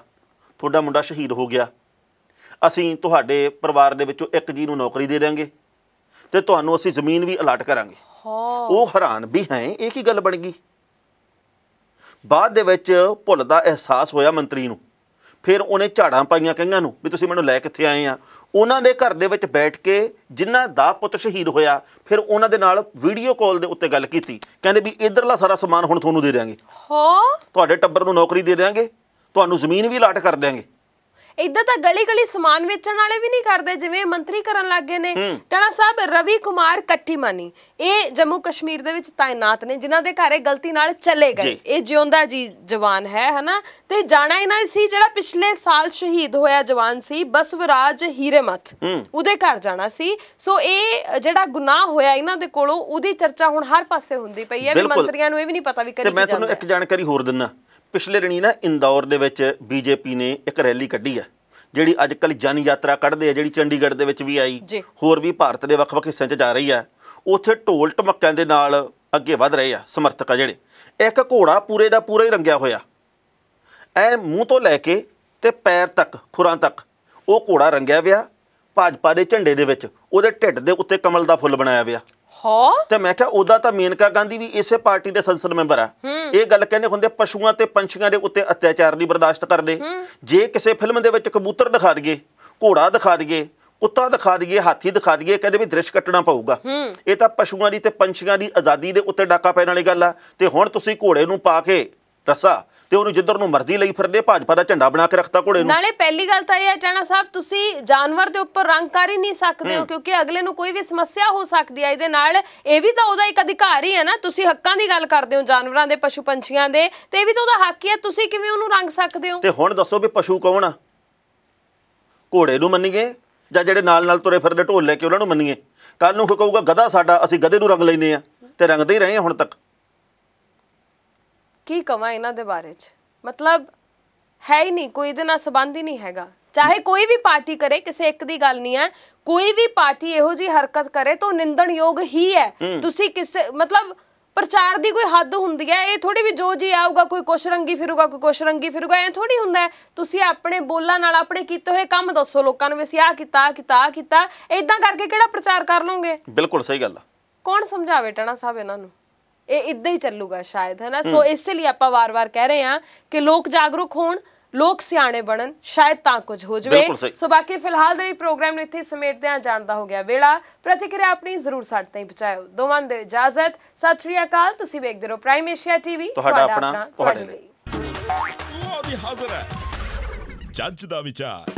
ਤੁਹਾਡਾ ਮੁੰਡਾ ਸ਼ਹੀਦ ਹੋ ਗਿਆ, ਅਸੀਂ ਤੁਹਾਡੇ ਪਰਿਵਾਰ ਦੇ ਵਿੱਚੋਂ ਇੱਕ ਜੀ ਨੂੰ ਨੌਕਰੀ ਦੇ ਦਿਆਂਗੇ ਤੇ ਤੁਹਾਨੂੰ ਅਸੀਂ ਜ਼ਮੀਨ ਵੀ ਅਲਾਟ ਕਰਾਂਗੇ। ਉਹ ਹੈਰਾਨ ਵੀ ਹੈ ਇਹ ਕੀ ਗੱਲ ਬਣ ਗਈ। ਬਾਅਦ ਦੇ ਵਿੱਚ ਭੁੱਲ ਦਾ ਅਹਿਸਾਸ ਹੋਇਆ ਮੰਤਰੀ ਨੂੰ। ਫਿਰ ਉਹਨੇ ਝਾੜਾਂ ਪਾਈਆਂ ਕਈਆਂ ਨੂੰ ਵੀ ਤੁਸੀਂ ਮੈਨੂੰ ਲੈ ਕਿੱਥੇ ਆਏ ਆ। ਉਹਨਾਂ ਦੇ ਘਰ ਦੇ ਵਿੱਚ ਬੈਠ ਕੇ ਜਿਨ੍ਹਾਂ ਦਾ ਪੁੱਤ ਸ਼ਹੀਦ ਹੋਇਆ, ਫਿਰ ਉਹਨਾਂ ਦੇ ਨਾਲ ਵੀਡੀਓ ਕਾਲ ਦੇ ਉੱਤੇ ਗੱਲ ਕੀਤੀ। ਕਹਿੰਦੇ ਵੀ ਇੱਧਰਲਾ ਸਾਰਾ ਸਮਾਨ ਹੁਣ ਤੁਹਾਨੂੰ ਦੇ ਦਿਆਂਗੇ, ਤੁਹਾਡੇ ਟੱਬਰ ਨੂੰ ਨੌਕਰੀ ਦੇ ਦਿਆਂਗੇ, ਤੁਹਾਨੂੰ ਜ਼ਮੀਨ ਵੀ ਅਲਾਟ ਕਰ ਦਿਆਂਗੇ। ਇਦਾਂ ਤਾਂ ਗਲੀ ਗਲੀ ਸਮਾਨ ਵੇਚਣ ਵਾਲੇ ਵੀ ਨਹੀਂ ਕਰਦੇ ਜਿਵੇਂ ਮੰਤਰੀ ਕਰਨ ਲੱਗ ਗਏ ਨੇ। ਟਾਣਾ ਸਾਹਿਬ, ਰਵੀ ਕੁਮਾਰ ਕੱਟੀਮਾਨੀ ਇਹ ਜੰਮੂ ਕਸ਼ਮੀਰ ਦੇ ਵਿੱਚ ਤਾਇਨਾਤ ਨੇ, ਜਿਨ੍ਹਾਂ ਦੇ ਘਰੇ ਗਲਤੀ ਨਾਲ ਚਲੇ ਗਏ। ਇਹ ਜਿਉਂਦਾ ਜੀ ਜਵਾਨ ਹੈ ਹਨਾ। ਤੇ ਜਾਣਾ ਇਹਨਾਂ ਸੀ ਜਿਹੜਾ ਪਿਛਲੇ ਸਾਲ ਸ਼ਹੀਦ ਹੋਇਆ ਜਵਾਨ ਸੀ ਬਸਵਰਾਜ ਹੀਰੇਮਥ, ਉਹਦੇ ਘਰ ਜਾਣਾ ਸੀ। ਸੋ ਇਹ ਜਿਹੜਾ ਗੁਨਾਹ ਹੋਇਆ ਇਹਨਾਂ ਦੇ ਕੋਲੋਂ, ਉਹਦੀ ਚਰਚਾ ਹੁਣ ਹਰ ਪਾਸੇ ਹੁੰਦੀ ਪਈ ਹੈ ਵੀ ਮੰਤਰੀਆਂ ਨੂੰ ਇਹ ਵੀ ਨਹੀਂ ਪਤਾ ਵੀ ਕਰੀ ਕੀ ਜਾਂਦਾ। ਮੈਂ ਤੁਹਾਨੂੰ ਇੱਕ ਜਾਣਕਾਰੀ ਹੋਰ ਦਿੰਦਾ। ਪਿਛਲੇ ਦਿਨੀ ਨਾ ਇੰਦੌਰ ਦੇ ਵਿੱਚ ਬੀਜੇਪੀ ਨੇ ਇੱਕ ਰੈਲੀ ਕੱਢੀ ਆ, ਜਿਹੜੀ ਅੱਜ ਕੱਲ੍ਹ ਜਨ ਯਾਤਰਾ ਕੱਢਦੇ ਆ, ਜਿਹੜੀ ਚੰਡੀਗੜ੍ਹ ਦੇ ਵਿੱਚ ਵੀ ਆਈ, ਹੋਰ ਵੀ ਭਾਰਤ ਦੇ ਵੱਖ-ਵੱਖ ਹਿੱਸਿਆਂ 'ਚ ਜਾ ਰਹੀ ਆ। ਉੱਥੇ ਢੋਲ ਢਮੱਕਿਆਂ ਦੇ ਨਾਲ ਅੱਗੇ ਵਧ ਰਹੇ ਆ ਸਮਰਥਕ ਆ ਜਿਹੜੇ। ਇੱਕ ਘੋੜਾ ਪੂਰੇ ਦਾ ਪੂਰਾ ਹੀ ਰੰਗਿਆ ਹੋਇਆ, ਐ ਮੂੰਹ ਤੋਂ ਲੈ ਕੇ ਤੇ ਪੈਰ ਤੱਕ, ਖੁਰਾਂ ਤੱਕ ਉਹ ਘੋੜਾ ਰੰਗਿਆ ਵਿਆ ਭਾਜਪਾ ਦੇ ਝੰਡੇ ਦੇ ਵਿੱਚ। ਉਹਦੇ ਢਿੱਡ ਦੇ ਉੱਤੇ ਕਮਲ ਦਾ ਫੁੱਲ ਬਣਾਇਆ ਵਿਆ। ਤੇ ਮੈਂ ਕਿਹਾ ਉਹਦਾ ਤਾਂ ਮੇਨਕਾ ਗਾਂਧੀ ਵੀ ਇਸੇ ਪਾਰਟੀ ਦੇ ਸੰਸਦ ਮੈਂਬਰ ਆ। ਇਹ ਗੱਲ ਕਹਿੰਦੇ ਹੁੰਦੇ ਪਸ਼ੂਆਂ ਤੇ ਪੰਛੀਆਂ ਦੇ ਉੱਤੇ ਅਤਿਆਚਾਰ ਨਹੀਂ ਬਰਦਾਸ਼ਤ ਕਰਦੇ। ਜੇ ਕਿਸੇ ਫਿਲਮ ਦੇ ਵਿੱਚ ਕਬੂਤਰ ਦਿਖਾ ਦਈਏ, ਘੋੜਾ ਦਿਖਾ ਦਈਏ, ਕੁੱਤਾ ਦਿਖਾ ਦਈਏ, ਹਾਥੀ ਦਿਖਾ ਦਈਏ, ਕਹਿੰਦੇ ਵੀ ਦ੍ਰਿਸ਼ ਕੱਟਣਾ ਪਊਗਾ। ਇਹ ਤਾਂ ਪਸ਼ੂਆਂ ਦੀ ਤੇ ਪੰਛੀਆਂ ਦੀ ਆਜ਼ਾਦੀ ਦੇ ਉੱਤੇ ਡਾਕਾ ਪੈਣ ਵਾਲੀ ਗੱਲ ਆ। ਤੇ ਹੁਣ ਤੁਸੀਂ ਘੋੜੇ ਨੂੰ ਪਾ ਕੇ ਰੱਸਾ ਤੇ ਉਹਨੂੰ ਜਿੱਧਰ ਨੂੰ ਮਰਜ਼ੀ ਲਈ ਫਿਰਦੇ, ਭਾਜਪਾ ਦਾ ਝੰਡਾ ਬਣਾ ਕੇ ਰੱਖਤਾ ਘੋੜੇ ਨੂੰ। ਨਾਲੇ ਪਹਿਲੀ ਗੱਲ ਤਾਂ ਇਹ ਹੈ ਟਾਣਾ ਸਾਹਿਬ, ਤੁਸੀਂ ਜਾਨਵਰ ਦੇ ਉੱਪਰ ਰੰਗ ਕਰ ਹੀ ਨਹੀਂ ਸਕਦੇ ਹੋ ਕਿਉਂਕਿ ਅਗਲੇ ਨੂੰ ਕੋਈ ਵੀ ਸਮੱਸਿਆ ਹੋ ਸਕਦੀ ਹੈ ਇਹਦੇ ਨਾਲ। ਇਹ ਵੀ ਤਾਂ ਉਹਦਾ ਇੱਕ ਅਧਿਕਾਰ ਹੀ ਹੈ ਨਾ। ਤੁਸੀਂ ਹੱਕਾਂ ਦੀ ਗੱਲ ਕਰਦੇ ਹੋ ਜਾਨਵਰਾਂ ਦੇ, ਪਸ਼ੂ ਪੰਛੀਆਂ ਦੇ, ਤੇ ਇਹ ਵੀ ਤਾਂ ਉਹਦਾ ਹੱਕ ਹੀ ਹੈ। ਤੁਸੀਂ ਕਿਵੇਂ ਉਹਨੂੰ ਰੰਗ ਸਕਦੇ ਹੋ? ਤੇ ਹੁਣ ਦੱਸੋ ਵੀ ਪਸ਼ੂ ਕੌਣ ਆ? ਘੋੜੇ ਨੂੰ ਮੰਨੀਏ ਜਾਂ ਜਿਹੜੇ ਨਾਲ ਨਾਲ ਤੁਰੇ ਫਿਰਦੇ ਢੋਲ ਲੈ ਕੇ ਉਹਨਾਂ ਨੂੰ ਮੰਨੀਏ? ਕੱਲ ਨੂੰ ਕਹੂਗਾ ਗਧਾ ਸਾਡਾ, ਅਸੀਂ ਗਧੇ ਨੂੰ ਰੰਗ ਲੈਂਦੇ ਆ, ਤੇ ਰੰਗਦੇ ਹੀ ਰਹੇ ਹੁਣ ਤੱਕ। ਕੀ ਕਵਾਂ ਇਹਨਾਂ ਦੇ ਬਾਰੇ 'ਚ, ਮਤਲਬ ਹੈ ਹੀ ਨਹੀਂ ਕੋਈ, ਇਹਦੇ ਨਾਲ ਸੰਬੰਧ ਹੀ ਨਹੀਂ ਹੈਗਾ। ਚਾਹੇ ਕੋਈ ਵੀ ਪਾਰਟੀ ਕਰੇ, ਕਿਸੇ ਇੱਕ ਦੀ ਗੱਲ ਨਹੀਂ ਹੈ, ਕੋਈ ਵੀ ਪਾਰਟੀ ਇਹੋ ਜੀ ਹਰਕਤ करे तो ਨਿੰਦਣਯੋਗ ਹੀ ਹੈ। ਤੁਸੀਂ ਕਿਸੇ मतलब ਪ੍ਰਚਾਰ ਦੀ ਕੋਈ ਹੱਦ ਹੁੰਦੀ ਹੈ, ਇਹ ਥੋੜੀ ਵੀ ਜੋ ਜੀ ਆਊਗਾ ਕੋਈ ਕੁਛ ਰੰਗੀ ਫਿਰੂਗਾ, ਕੋਈ ਕੁਛ ਰੰਗੀ ਫਿਰੂਗਾ, ਐ ਥੋੜੀ ਹੁੰਦਾ ਹੈ। ਤੁਸੀਂ ਆਪਣੇ ਬੋਲਾਂ ਨਾਲ ਆਪਣੇ ਕੀਤੇ ਹੋਏ ਕੰਮ ਦੱਸੋ ਲੋਕਾਂ ਨੂੰ, ਵੀ ਅਸੀਂ ਆਹ ਕੀਤਾ ਆਹ ਕੀਤਾ ਆਹ ਕੀਤਾ, ਇਦਾਂ ਕਰਕੇ ਕਿਹੜਾ ਪ੍ਰਚਾਰ ਕਰ ਲਓਗੇ? ਬਿਲਕੁਲ ਸਹੀ ਗੱਲ ਆ। ਕੌਣ ਸਮਝਾਵੇ ਟਣਾ ਸਾਹਿਬ ਇਹਨਾਂ ਨੂੰ? ਇਹ ਇਦਾਂ ਹੀ ਚੱਲੂਗਾ ਸ਼ਾਇਦ, ਹੈ ਨਾ। ਸੋ ਇਸੇ ਲਈ ਆਪਾਂ ਵਾਰ-ਵਾਰ ਕਹਿ ਰਹੇ ਹਾਂ ਕਿ ਲੋਕ ਜਾਗਰੂਕ ਹੋਣ, ਲੋਕ ਸਿਆਣੇ ਬਣਨ, ਸ਼ਾਇਦ ਤਾਂ ਕੁਝ ਹੋ ਜਾਵੇ। ਸੋ ਬਾਕੀ ਫਿਲਹਾਲ ਦੇ ਪ੍ਰੋਗਰਾਮ ਨੂੰ ਇੱਥੇ ਸਮੇਟਦੇ ਹਾਂ, ਜਾਣਦਾ ਹੋ ਗਿਆ ਵੇਲਾ। ਪ੍ਰਤੀਕਿਰਿਆ ਆਪਣੀ ਜ਼ਰੂਰ ਸਾਡੇ ਤਾਈਂ ਪਹੁੰਚਾਇਓ। ਦੋਵਾਂ ਦੇ ਇਜਾਜ਼ਤ, ਸਤਿ ਸ਼੍ਰੀ ਅਕਾਲ। ਤੁਸੀਂ ਵੇਖਦੇ ਰਹੋ ਪ੍ਰਾਈਮ ਏਸ਼ੀਆ ਟੀਵੀ, ਤੁਹਾਡਾ ਆਪਣਾ ਤੁਹਾਡੇ ਲਈ। ਉਹ ਵੀ ਹਾਜ਼ਰ ਹੈ ਜੱਜ ਦਾ ਵਿਚਾਰ।